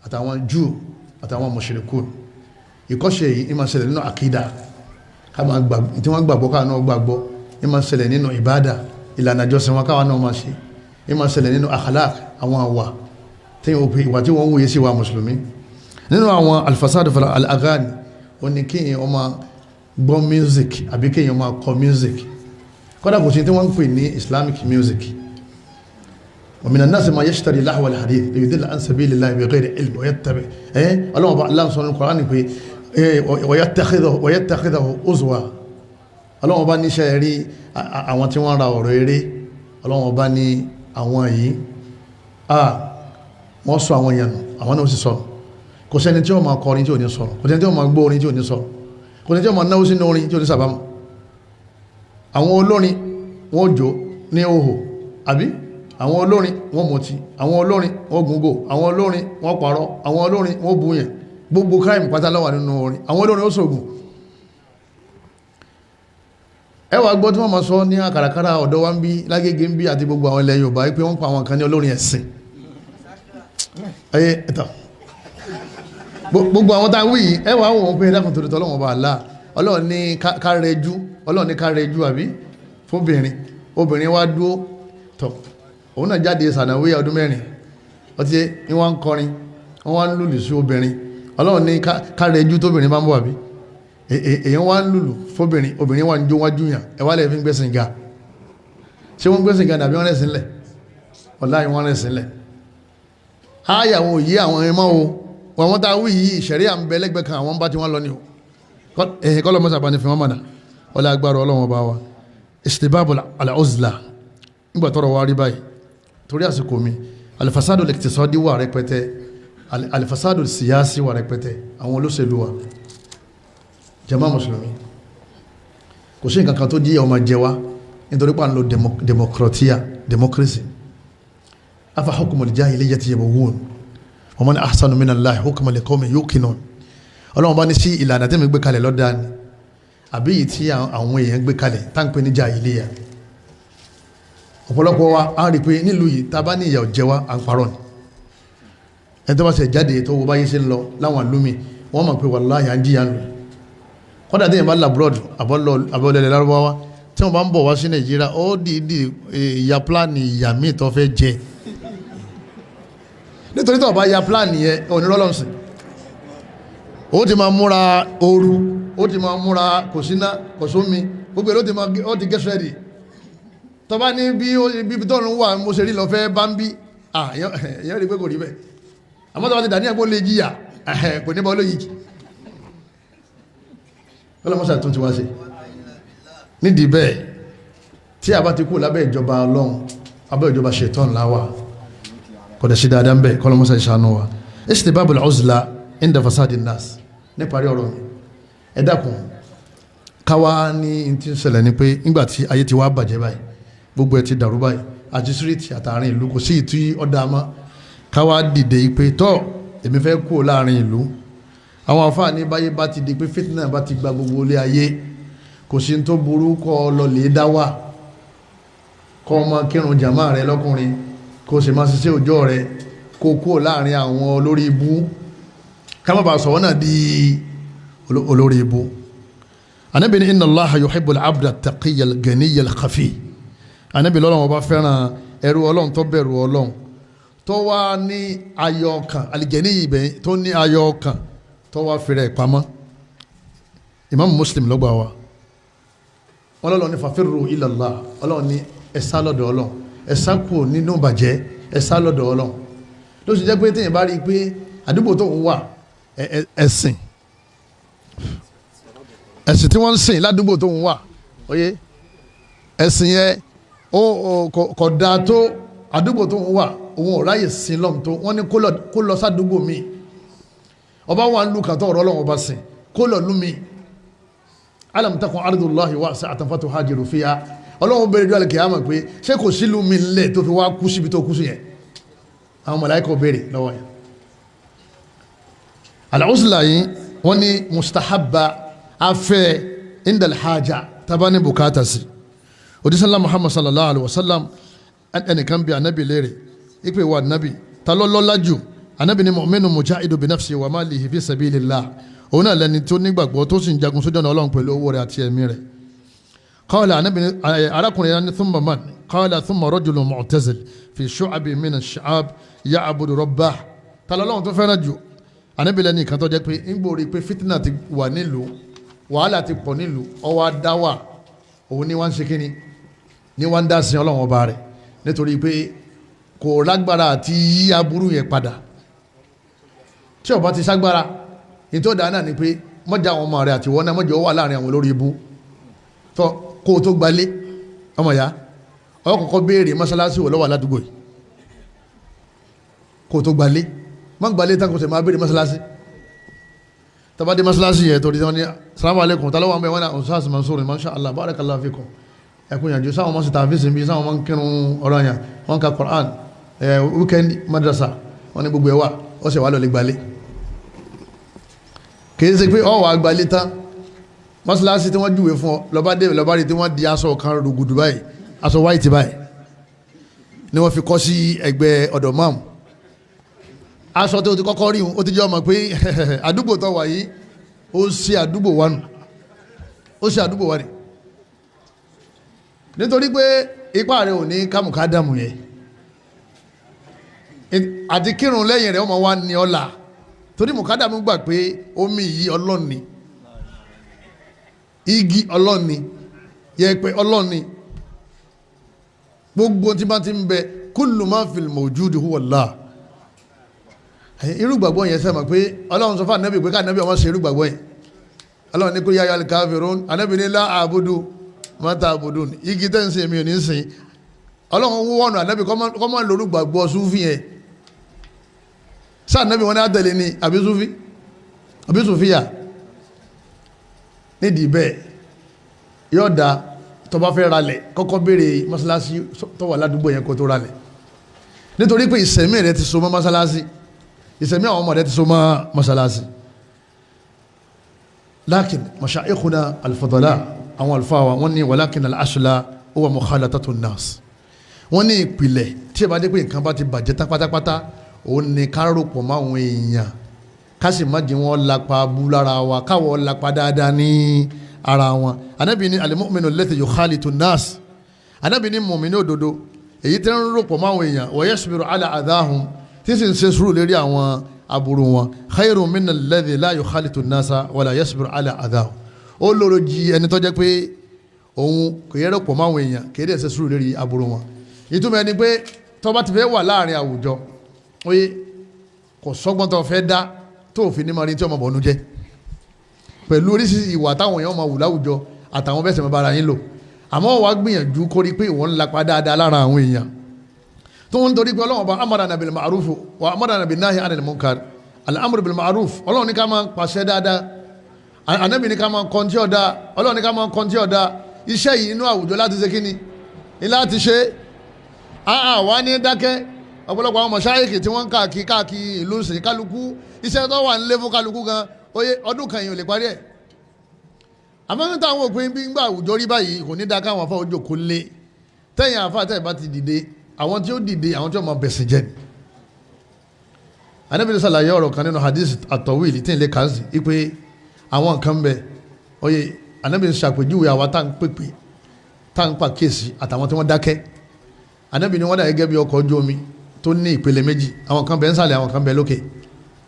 àtàwọn Júù àtàwọn mushrikun ìkọ́ṣe yìí ìmọ̀ ṣẹlẹ̀ nínú àkídà ká máa gbàgbọ́ tí wọ́n gbàgbọ́ káwọn náà gbàgbọ́ ìmọ̀ ṣẹlẹ̀ nínú ìbádà ìlànà ìjọsìn wọn káwọn náà máa ṣe ìmọ̀ ṣẹlẹ̀ nínú akhlaq àwọn àwà tí ìwà tí wọ́n wòye sí wa mùsùlùmí nínú àwọn alifasade al-aghani ó ní kíyàn ọmọ gbọ́ music àbí kíyàn ọmọ kọ music kọ́dà kò sí tí wọ́n ń pè ní islamic music wa minan nasi ma yashtari lahwa al-hadith liyudilla an sabilillahi bighayri ilm wa yattabi ọlọ́wọ́ bá aláǹ sọ ní Kùránì pé wa yattakhidhahu uzwa ọlọ́wọ́ bá ní iṣẹ́ rí àwọn tí wọ́n ra ọ̀rọ̀ eré ọlọ́wọ́ bá ní àwọn yìí wọ́n sọ àwọn èèyàn àwọn náà sì sọ̀rọ̀ kò sẹ́ni tí ó máa kọrin tí ò ní sọ̀rọ̀ kò sẹ́ni tí ó máa gbọ́ orin tí ò ní sọ̀rọ̀ kò sẹ́ni tí ó máa náwó sínú orin tí ò ní sàbámọ̀ àwọn olórin wọ́n jó ní òhò àbí àwọn olórin wọ́n mọtí àwọn olórin wọ́n gúngò àwọn olórin wọ́n parọ́ àwọn olórin wọ́n búyàn gbogbo crime pátá ló wà nínú orin àwọn olórin ó ṣògùn ẹ wàá gbọ́ tí wọ́n máa sọ ní àkàràkàrà ọ̀dọ́ wa ń bí lágége ń bí àti gbogbo àwọn ilẹ̀ Yorùbá pé wọ́n pa àwọn kan ní olórin ẹ̀sìn ẹyẹ ẹ̀tọ́ gbogbo àwọn tá a wí yìí ẹ wàá wọ̀n pé ẹ̀dákùn torí tọ́lọ́wọ́n bá là Ọlọ́run ní kárẹ́jú Ọlọ́run ní kárẹ́jú àbí fóbìnrin obìnrin wá dúó tọ̀ òun náà jáde sànàwé ọdún 4 ọtí ní wọ́n ń kọrin wọ́n wá ń lùlù sí obìnrin Ọlọ́run ní kárẹ́jú tóbìnrin bá ń bọ̀ àbí èyàn wá ń lùlù fóbìnrin obìnrin wà ń jó wájú yàn ẹ wá lè fi gbẹ́sìn ga ṣé wọ́n gbẹ́sìn ga dàbí wọ́n rẹ̀ sílẹ̀ ọ̀la yìí wọ́n rẹ̀ sílẹ̀ áyàwó yìí àwọn ẹmọ́ o wọ́n tá wí yìí ìṣẹ̀rí à ń bẹ lẹ́gbẹ̀ẹ́ kan àwọn bá ti wọ́n lọ ní o ẹ̀yìn kọ́ lọ́mọ́sà bá ní fi wọ́n mọ̀nà ọlá agbára Ọlọ́run bá wa istibab al-uzla nígbà tọrọ wa rí báyìí torí àsìkò mi alifasado al-iqtisadi wà rẹpẹtẹ alifasado siyasi wà rẹpẹtẹ àwọn olóṣèlú wa jama mùsùlùmí kò sí nǹkan kan tó jí ọmọ jẹ wá nítorí pé à ń lo democracy afa hukmul jahiliyyati yabghun wa man ahsanu minallahi hukman liqawmin yuqinun Ọlọ́run bá ní sí ìlànà tí mi gbé kalẹ̀ lọ́dá ni àbí yìí tí àwọn èèyàn gbé kalẹ̀ táǹpé ní jahiliyya ọ̀pọ̀lọpọ̀ wa á rí pé nílùú yìí tá a bá ní ìyà jẹ wá à ń parọ́ ni ẹni tó bá ṣe jáde tó wo báyé ṣe ń lọ láwọn àlùmí wọ́n mọ̀ pé wallahi à ń jìyà ń lò kọ́dà tí yẹn bá labroad àbọ̀lẹ̀lẹ̀ lárúbáwá tí wọ́n bá ń bọ̀ wá sí Nàìjíríà ó dìídì ìyà pláàni ìyà míì tó fẹ́ jẹ nítorí tó bá ya pláàni yẹn onírọ́lọ́sìn ó ti máa múra ooru ó ti máa múra kò síná kò sómi gbogbo èrò ó ti get ready tó bá ní bí tó ń wà mo ṣe rí lọ fẹ́ bá ń bí èèyàn rí pé kò rí bẹ́ẹ̀ àmọ́ tó bá ti dà ní ẹ̀gbọ́n lè jìyà kò ní bá olóyìí ọlọ́mọsá tó ti wá sí nídìí bẹ́ẹ̀ tí a bá ti kú lábẹ́ ìjọba Ọlọ́run abẹ́ ìjọba ṣetán láwà kọ̀dẹ̀ sí dáadáa ń bẹ̀ kọlọmọsá ìṣàánú wa istibabul uzla inda fasadin nas níparí ọ̀rọ̀ mi ẹ dákun káwá ní tí ń ṣẹlẹ̀ ni pé nígbà tí ayé ti wá bàjẹ́ báyìí gbogbo ẹ ti dàrú báyìí àti síríìtì àtàrin ìlú kò sí ìtú ọ̀dà mọ́ káwá dìde pé tọ́ èmi fẹ́ kú láàrin ìlú àwọn àfáàní báyé bá ti di pé fitna bá ti gba gbogbo ilé ayé kò sí tó burú kọ́ lọ lè dá wà kọ́ ọmọ kírun jàmá rẹ lọ́kùnrin kó sì máa ṣiṣẹ́ òjò rẹ kó kú láàrin àwọn olórí ibú ká má bàa sọ̀wọ́n náà di olórí ibú Ànábì ní inna Allaha yuhibbul abda at-taqiyya al-ganiyya al-khafi Ànábì lọ́lọ́run ọba fẹ́ràn ẹrú Ọlọ́run tó bẹ̀rù Ọlọ́run tó wá ní ayọ̀ ọkàn al-ganiyyi ibẹ̀ tó ní ayọ̀ ọkàn tó wá fẹ́rẹ̀ pamọ́ Imam Muslim lọ́gbà wa Ọlọ́run ní fafirru ila Allah Ọlọ́run ní ẹ̀sá lọ́dọ̀ Ọlọ́run ẹ̀sá kù nínú bàjẹ́ ẹ̀sá lọ́dọ̀ Ọlọ́run ló sì jẹ́ pé téèyàn bá rí i pé àdúgbò tó ń wà ẹ̀sìn tí wọ́n ń sìn ládùúgbò tó ń wà oyé ẹ̀sìn yẹn kò dáa tó àdúgbò tó ń wà òun ò ráyè sin lọ́m tó wọ́n ní kó lọ sádùúgbò mi ọba wà ń lu kàtọ́ ọ̀rọ̀ Ọlọ́run ọba sìn kó lọ lú mi alam takun ardullahi wasi'atan fatuhajiru fiha Ọlọ́run bẹ̀rẹ̀ jọ́ al-qiyamah pé ṣé kò sílùú mi lẹ̀ tó fi wá kú síbi tó kú sí yẹn àwọn màláíkà bẹ̀rẹ̀ lọ́wọ́ yẹn al-uzla yìí wọ́n ní mustahabba afẹ́ indal haja tabani bukata sí odisala Muhammad sallallahu alaihi wasallam ẹnìkan bí anabi léèrè ipe wa anabi ta ló lọ́lá jù anabi ni mu'minu mujahidu bi nafsi wa malihi fi sabilillah òun náà lẹni tó nígbàgbọ́ tó sì ń jagun sójú ọ̀nà Ọlọ́run pẹ̀lú owó rẹ̀ àti ẹ̀mí rẹ̀ qala anabi arákùnrin yẹn thumma man qala thumma rajulun mu'tazil fi shu'abi min ash-sha'ab ya'budu rabbah ta lọ́lọ́run tó fẹ́ràn jù anabi lẹni kan tó jẹ́ pé ń gbòòrí pé fitna ti wà nílùú wàhálà ti pọ̀ nílùú ọwọ́ adáwà òun ni wọ́n ń ṣe kíni ni wọ́n ń dá sí Ọlọ́run ọba rẹ̀ nítorí pé kò lágbára àti yí aburú yẹn padà tí ọba ti ságbára ní tó dáa náà ni pé mọ́jà àwọn ọmọ rẹ̀ àti wọ́n náà mọ́jà ó wà láàrin àwọn olórí ibú tó kó o tó gbalé ọmọ ya ọkọ̀ọ̀kọ̀ béèrè mọ́sálásí wò lọ́wọ́ aládùúgbò yìí kó o tó gbalé má gbalé tán kò sì máa béèrè mọ́sálásí tabade mọ́sálásí yẹn torí wọn ni salamu alaikum tálọ́wọ́ àwọn ẹ̀wọ̀n náà ọ̀sáàsì Mansur masha Allah barakallahu fikum ẹkùn yànjú sáwọn ọmọ sí tààfíìsì bí sáwọn ọmọ ń kírun ọ̀rọ̀ yàn wọ́n ka Qur'an weekend madrasa wọ́n ní gbogbo ẹ̀wà ó sì wà lọ́lẹ̀ gbalé kìí ṣe pé ọwọ́ àgbálé tán mọ́sálásí tí wọ́n júwe fún ọ lọ́ba dé lọ́ba rí tí wọ́n di aṣọ kan rògbòdù báyìí aṣọ white báyìí ni wọ́n fi kọ́ sí ẹgbẹ́ ọ̀dọ̀ máàmù aṣọ tó ti kọ́kọ́ rí ó ti jẹ́ ọmọ pé àdúgbò tó wà yìí ó ṣe àdúgbò wa nù ó ṣe àdúgbò wa ni nítorí pé ipá rẹ̀ ò ní kámùkádàmù yẹn àti kírun lẹ́yìn rẹ̀ ọmọ wa ní ọ̀la torí mùkádàmù gbà pé omi yìí ọlọ́ni igi ọlọ́ni yẹ̀pẹ̀ ọlọ́ni gbogbo tí bá ti ń bẹ kullu ma fil mawjudi huwa Allah irú gbàgbọ́ yẹn sẹ́mọ̀ pé ọlọ́run sọ fún ànábì pé ká ànábì ọmọ ṣe irú gbàgbọ́ yẹn ọlọ́run ní kó yá yal kafirun ànábì ní la àbúdú ma ta'budun igi tẹ́ ń sìn èmi ò ní sìn ọlọ́run wọ́nà ànábì kọ́ mọ́ lórí gbàgbọ́ súfì yẹn sáà ànábì wọn ní àtẹ̀lé ní àbí súfìyà nídìí bẹ́ẹ̀ yóò da tó bá fẹ́ ralẹ̀ kọ́kọ́ béèrè mọ́sálásí tó wà ládùúgbò yẹn kó tó ralẹ̀ nítorí pé ìsẹ̀mí rẹ ti so mọ́ mọ́sálásí ìsẹ̀mí àwọn ọmọ rẹ ti so mọ́ mọ́sálásí lakin mashayikhuna al-fudala àwọn alfawa wọ́n ní walakin al-asla huwa mukhalatatu an-nas wọ́n ní ìpìlẹ̀ tí ẹ bá dé pé nǹkan bá ti bàjẹ́ tán pátápátá òun ni ká rò pọ̀ mọ́ àwọn èèyàn ká sì má jẹ́ wọn lápá bú lára wa káwọ́ lápá dáadáa ní ara wọn anábì ní al-mu'minu alladhi yukhalitu an-nas anábì ní mùmínì òdodo èyí tí ń rò pọ̀ mọ́ àwọn èèyàn wa yasbiru ala adahum tí sì ń ṣe sùúrù lérí àwọn aburú wọn khayrun min alladhi la yukhalitu an-nasa wala yasbiru ala adahum ó lóró jí ẹni tó jẹ́ pé òun kò yẹ rò pọ̀ mọ́ àwọn èèyàn kì í dẹ̀ ṣe sùúrù lérí aburú wọn ìtumọ̀ ẹni pé tó bá ti fẹ́ wà láàrin àwùjọ oye kò sọ́gbọ́n tó fẹ́ dá tó fi ní marí tí ọmọ bọ̀nú jẹ́ pẹ̀lú oríṣiríṣi ìwà táwọn èèyàn máa wù láwùjọ àtàwọn bẹ́sẹ̀ máa bára yín lò àmọ́ wàá gbìyànjú kórí pé ìwọ̀n ńlapa dáadáa lára àwọn èèyàn tó ń torí pé ọlọ́run bá amarana bil ma'ruf wa amarana bin nahi anil munkar al-amru bil ma'ruf ọlọ́run ní ká máa pàṣẹ dáadáa ànábì ní ká máa kọ́ntí ọ̀dá ọlọ́run ní ká máa kọ́ntí ọ̀dá iṣẹ́ yìí inú àwùjọ láti ṣe kíni ní láti ṣe wà ní dákẹ́ ọ̀pọ̀lọpọ̀ àwọn mọ̀ṣáyìkì tí wọ́n ń káàkiri ìlú sìn kálukú iṣẹ́ tó wà nílé fún kálukú gan oye ọdún kan yìí ò lè parí ẹ̀ àmọ́ níta àwọn òpin bí gbà àwùjọ rí báyìí kò ní dá káwọn afọ ojú kò lé tẹ̀yìn àfa tẹ̀yìn bá ti dìde àwọn tí ó dìde àwọn tí ó máa bẹ̀sìn jẹ́ ni anábìrì sàlàyé ọ̀rọ̀ kan nínú hadith àtọ̀wìlì tí ń lè kàn sí ipe àwọn nǹkan bẹ oye anábìrì ṣàpèjúwe àwa tá ń pèpè tá ń pa kéèsì àtàwọn tí wọ́n dákẹ́ anábìrì wọn dà gẹ́gẹ́ bí ọkọ̀ ojú omi tó ní ìpele méjì àwọn kan bẹ nsàlẹ̀ àwọn kan bẹ lókè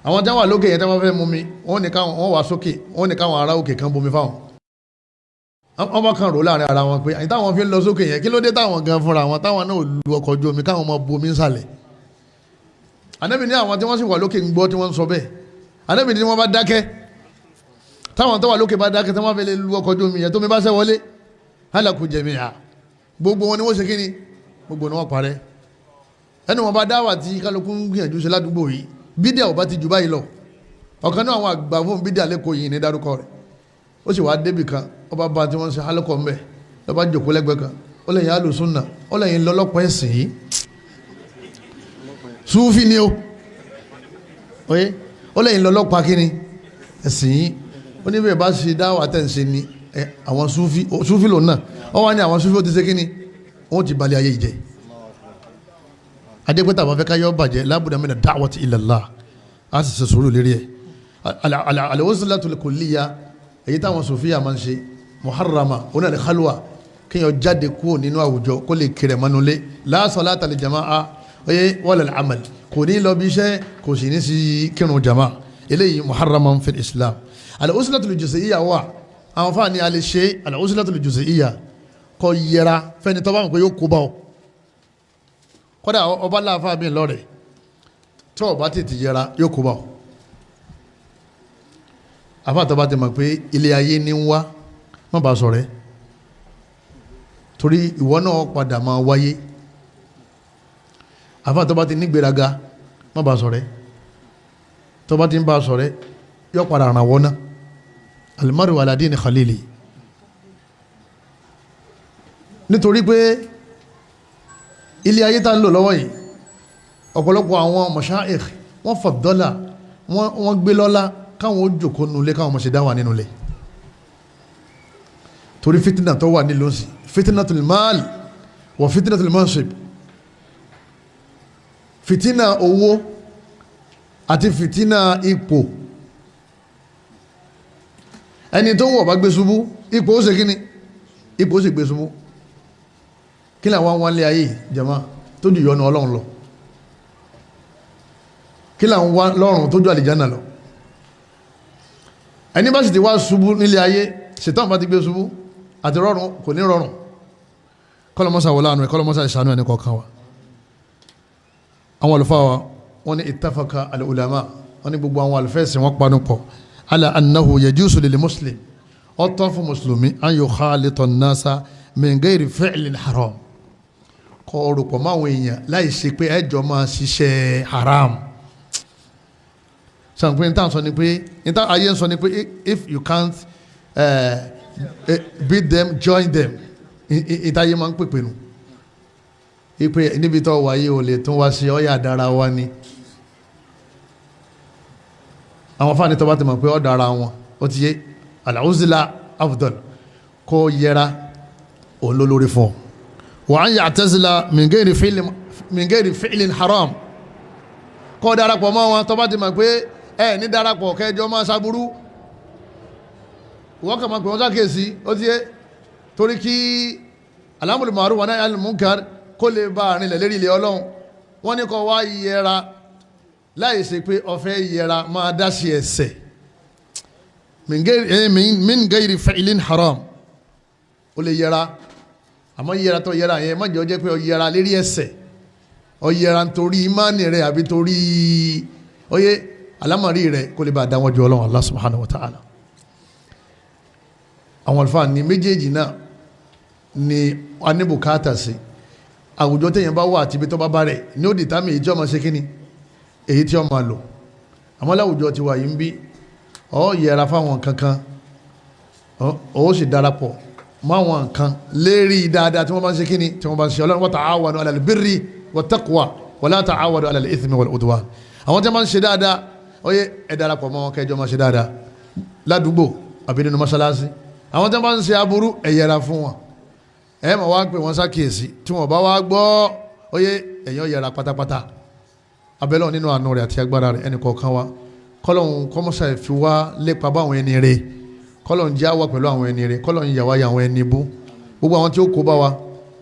àwọn tí wọ́n wà lókè yẹn tí wọ́n fẹ́ mú mi wọ́n ní káwọn wọ́n wà sókè wọ́n ní káwọn ará òkè kan bomi fáwọn wọ́n bá kan rò láàrin ara wọn pé àyìn táwọn fi ń lọ sókè yẹn kí ló dé táwọn gan fúnra wọn táwọn náà lu ọkọ̀ ojú omi káwọn máa bomi nsàlẹ̀ Ànábì ní àwọn tí wọ́n sì wà lókè ń gbọ́ tí wọ́n ń sọ bẹ́ẹ̀ Ànábì ní wọ́n bá dákẹ́ táwọn tó wà lókè bá dákẹ́ tí wọ́n fẹ́ lè lu ọkọ̀ ojú omi yẹn tó mi bá ṣẹ́ wọlé halaku jami'a gbogbo wọn ni wọ́n ṣe kí ni gbogbo ni wọ́n parẹ́ ẹni wọn bá dáwà tí kálukú ń gbìyànjú ṣe ládùúgbò yìí bídíà ò bá ti jù báyìí lọ ọ̀kan náà àwọn àgbà fún bídíà lẹ́kọ̀ọ́ yìí ní dárúkọ rẹ̀ ó sì wá débì kan ó bá bá tí wọ́n ṣe hálùkọ̀ ń bẹ̀ ló bá jòkó lẹ́gbẹ̀ẹ́ kan ó lẹ́yìn alùsùnà ó lẹ́yìn lọ́lọ́pọ̀ ẹ̀sìn yìí súfì ni ó oye ó lẹ́yìn lọ́lọ́pàá kí ni ẹ̀sìn yìí ó ní bẹ́ẹ̀ bá ṣe dáwà tẹ̀ ń ṣe ni àwọn súfì lòun náà ó wá ní àwọn súfì ó ti ṣe kí ni wọ́n ti balẹ̀ ayé ìjẹ́ adégbéta àwọn afẹ́ká yọ bàjẹ́ lábùdá mẹ́ta da'wati ila Allah a sì ṣe sùúrù lérí ẹ̀ al-wasilatul kulliyya èyí táwọn sòfíà máa ń ṣe muharrama oní àlè khalwa kéèyàn jáde kúrò nínú àwùjọ kó lè kéré mọ́nulé la salata li jama'a wala al-amal kò ní lọ bí iṣẹ́ kò sì ní sí kírun jama eléyìí muharrama fi islam al-wasilatul juz'iyya wà àwọn fáà ní alẹ́ ṣe al-wasilatul juz'iyya kọ yẹra fẹ́ni tó bá mọ̀ pé yóò kó bá ọ kódà ọba láàfáà bí lọ́rẹ̀ tí ọba tètè yẹra yóò kó bá ọ àfáà tó bá ti mọ̀ pé ilé ayé ní ń wá má bàa sọ̀rẹ́ torí ìwọ náà padà máa wáyé àfáà tó bá ti nígbéraga má bàa sọ̀rẹ́ tó bá ti ń bá a sọ̀rẹ́ yóò padà ràn wọ́n ná al-mar'u ala dini khalili nítorí pé ilé ayé tá ń lò lọ́wọ́ yìí ọ̀pọ̀lọpọ̀ àwọn mashayikh wọ́n faddala wọ́n gbé lọ́lá káwọn ó jòkó nulẹ̀ káwọn mọ̀ ṣe dáwà nínú lẹ̀ torí fitina tó wà nílùú sí fitnatul mal wa fitnatul mansib, fitina owó àti fitina ipò. ẹni tó wọ̀ bá gbé ṣubú ipò ó ṣe kíni, ipò ó sì gbé ṣubú. kí làwọn wá lé ayé jama tó ju ìyọ́nú Ọlọ́run lọ, kí làwọn wá lọ́rùn tó ju àlìjáná lọ. ẹni bá sì ti wá ṣubú nílé ayé, ṣètàn bá ti gbé ṣubú àti rọrùn kò ní rọrùn. kọ́lọ́mọ́sá wọlé àánú ẹ̀, kọ́lọ́mọ́sá ìṣàánú ẹni kọ̀ọ̀kan wa. àwọn àlùfáà wa wọ́n ní ittafaqa al-ulama, wọ́n ní gbogbo àwọn àlùfẹ́sìn wọ́n panu pọ̀ ala annahu yajuzu lil muslim, ó tọ́ fún mùsùlùmí an yukhalita an-nasa min ghairi fi'lin haram, kọ́ orúkọ máwọn èèyàn láì ṣe pé ẹjọ́ máa ṣiṣẹ́ haram. sọ pé níta sọ ni pé níta ayé ń sọ ni pé if you can't beat them join them, níta ayé máa ń pèpè nù ipe níbi tó wáyé ò lè tún wá sí ọ̀yà dára wa ni. àwọn fáàní tó bá ti mọ̀ pé ọ̀ dára wọn ó ti yé al-uzla afdal, kó yẹra òun ló lórí fún ọ. wa an ya'tazila min ghairi fi'lin haram, kó darapọ̀ mọ́ wọn tó bá ti mọ̀ pé ẹ ní darapọ̀ kẹjọ máa ṣàbúrú, wọ́n kà máa pè wọ́n sákèsí ó ti yé, torí kí al-amru bil ma'ruf wa nahy anil munkar kó lè bá àrin lẹ̀ lérí ilé Ọlọ́run. wọ́n ní kó wá yẹra láì ṣe pé ọ̀fẹ́ yẹra máa dá sí ẹsẹ̀ min ghairi fi'lin haram, ó lè yẹra àmọ́ yẹra tó yẹra yẹn má jẹ́ ó jẹ́ pé ó yẹra lérí ẹsẹ̀, ó yẹra nítorí ìmánì rẹ̀ àbí torí oyè alámọ̀rí rẹ̀ kó lè bá dáwọn ju Ọlọ́run Allah subhanahu wa ta'ala. àwọn àlùfáà ní méjèèjì náà ni a ní bùkátà sí. àwùjọ téèyàn bá wà àti ibi tó bá bá rẹ̀ ní ó dì tàmí èyí tí ó máa ṣe kíni, èyí tí ó máa lò. àmọ́ láwùjọ ti wà yìí ń bí ó yẹra fáwọn kankan ó sì darapọ̀ máwọn kan lérí dáadáa tí wọ́n bá ń ṣe kíni, tí wọ́n bá ń ṣe. Ọlọ́run wa ta'awanu 'ala al-birri wat-taqwa wa la ta'awanu 'ala al-ithmi wal-'udwan. àwọn tí wọ́n bá ń ṣe dáadáa ó yẹ ẹ darapọ̀ mọ́ wọn kẹjọ máa ṣe dáadáa ládùúgbò àbí nínú mọ́ṣáláṣí. àwọn tí wọ́n bá ń ṣe aburú ẹ yẹra fún wọn, ẹ máa wá pé wọ́n ṣàkíyèsí, tí wọ́n bá wá gbọ́ ó yẹ ẹ̀yàn yẹra pátápátá. abẹ́lẹ́ nínú àánú rẹ̀ àti agbára rẹ̀ ẹnì kọ̀ọ̀kan wa kọ́lọ́hún kọ́mọ́sà fi wá lépa bá àwọn ẹni rẹ̀, kọ́lọ́hún jẹ́ àwa pẹ̀lú àwọn ẹni rẹ̀, kọ́lọ́hún yà wá ya àwọn ẹni bú. gbogbo àwọn tí ó kó bá wa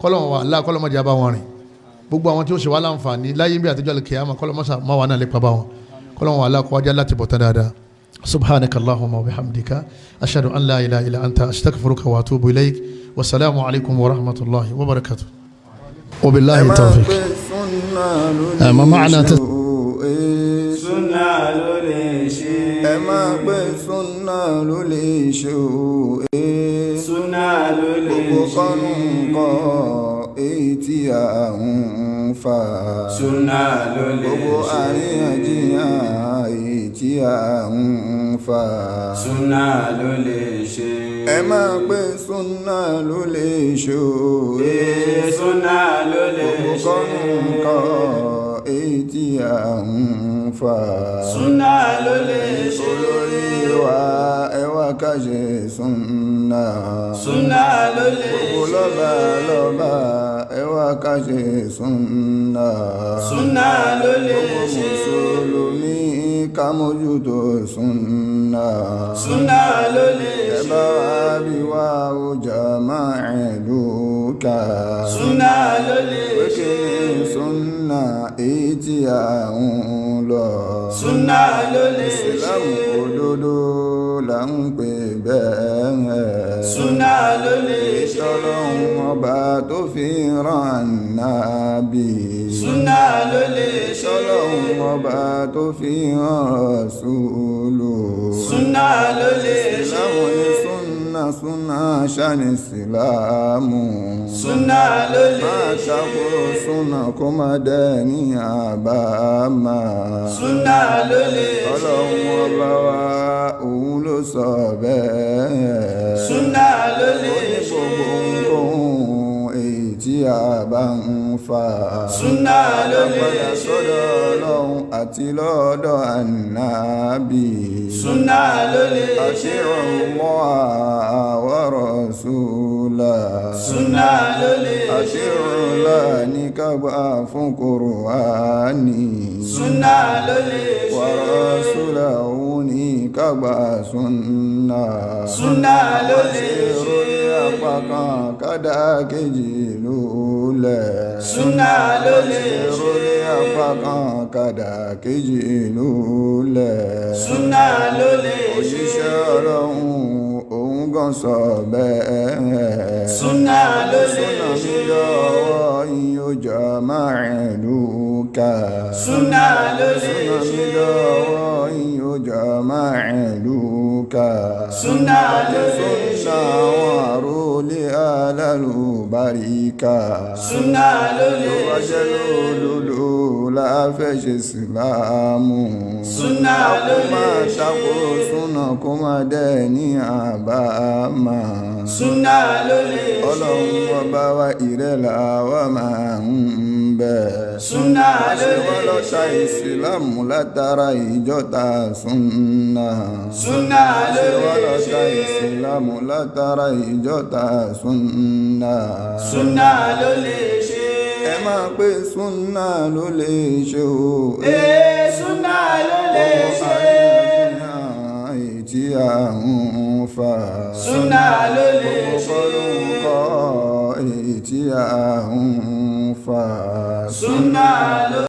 kọ́lọ́hún wa Allah kọ́lọ́hún mọ̀jà bá wọn rìn. gbogbo àwọn tí ó ṣe wá láǹfààní láyé bí àtijọ́ al-qiyama kọ́lọ́mọ́sà má wà náà lépa bá wọn, kọ́lọ́hún wa Allah kọ́ wájà láti bọ̀ tán dáadáa. subhanaka Allahumma wa bihamdika ashhadu an la ilaha illa anta astaghfiruka wa atubu ilayk. والسلام عليكم ورحمة الله وبركاته وبالله التوفيق. ما معنى sunna ló lè ṣe. ẹ máa gbé sunna ló lè ṣe o. sunna ló lè ṣe. gbogbo kọ́nù kọ́ èyí tí a ń fà. sunna ló lè ṣe. gbogbo àríyànjiyàn èyí tí a ń fà. sunna ló lè ṣe. ẹ máa gbé sunna ló lè ṣe o. sunna ló lè ṣe. gbogbo kọ́nù kọ́ èyí tí a ń fà. sunna ló lè ṣe. olórí wa ẹ wá ká ṣe sunna. sunna ló lè ṣe. gbogbo lọ́ba lọ́ba ẹ wá ká ṣe sunna. sunna ló lè gbogbo ṣe. mùsùlùmí ká mójútó sunna. sunna ló lè ẹ ṣe. bá wa bí wa ó jama'u ká. sunna ló lè ṣe. sunna èyí tí a ń lọ. sunna ló lè ṣe. ìsìlámù òdodo là ń pè bẹ́ẹ̀. sunna ló lè ṣe. Ọlọ́run ọba tó fi rán Nábì. sunna ló lè ṣe. Ọlọ́run ọba tó fi rán Rasúlù. sunna ló lè ṣe. ìsìlámù ní súnà ṣáni ìsìlámù. sunna ló lè máa ṣe. ṣàkó súnà kó má dẹ́ ní àbámà. sunna ló lè ṣe. Ọlọ́run ọba wa òun ló sọ bẹ́ẹ̀. sunna ló lè ó ní ṣe. gbogbo nǹkan èyí tí a bá ń fà. súnà ló lè padà ṣe. sọ́dọ̀ Ọlọ́run àti lọ́dọ̀ ànábì. súnà ló lè ṣe. àṣírò Allah wa rasulahu. súnà ló lè ṣe. àṣírò láàní kágbà fún Kùránì. súnà ló lè ṣe. wa rasulahu ní kágbà súnà. súnà ló lè ṣe. apá kan kádà kejì lólẹ̀. súnà ló lè ṣe. apá kan kádà kejì lólẹ̀. súnà ló lè ṣe. òjíṣẹ́ Ọlọ́run òun gan sọ bẹ́ẹ̀. súnà ló lè súnà mi ṣe. lọ́wọ́ yín ó jọ máa lù ká. súnà ló lè súnà mi ṣe. lọ́wọ́ yín ó jọ máa lù ká. súnà ló lè ṣe. súnà àwọn àròlé alálùbáríkà. súnà ló lè tó bá ṣe. jẹ́ lólòlò láfẹ́ ṣe síláàmù. súnà ló lè máa ṣe. tako súnà kó máa dẹ́ ní àbámà. súnà ló lè ṣe. Ọlọ́run ọba wa ìrẹ́là wa máa ń bẹ̀. súnà ló ṣe lè wọ́n lọ́ta ṣe. ìsìlámù látara ìjọta súnà. súnà ló ṣe wọ́n lè lọ́ta ṣe. ìsìlámù látara ìjọta súnà. súnà ló lè ṣe. ẹ máa pé súnà ló lè ṣe o. súnà ló lè ṣe. tí a ń fà. súnà ló lè ṣe. kọ́ èyí tí a ń fà. súnà ló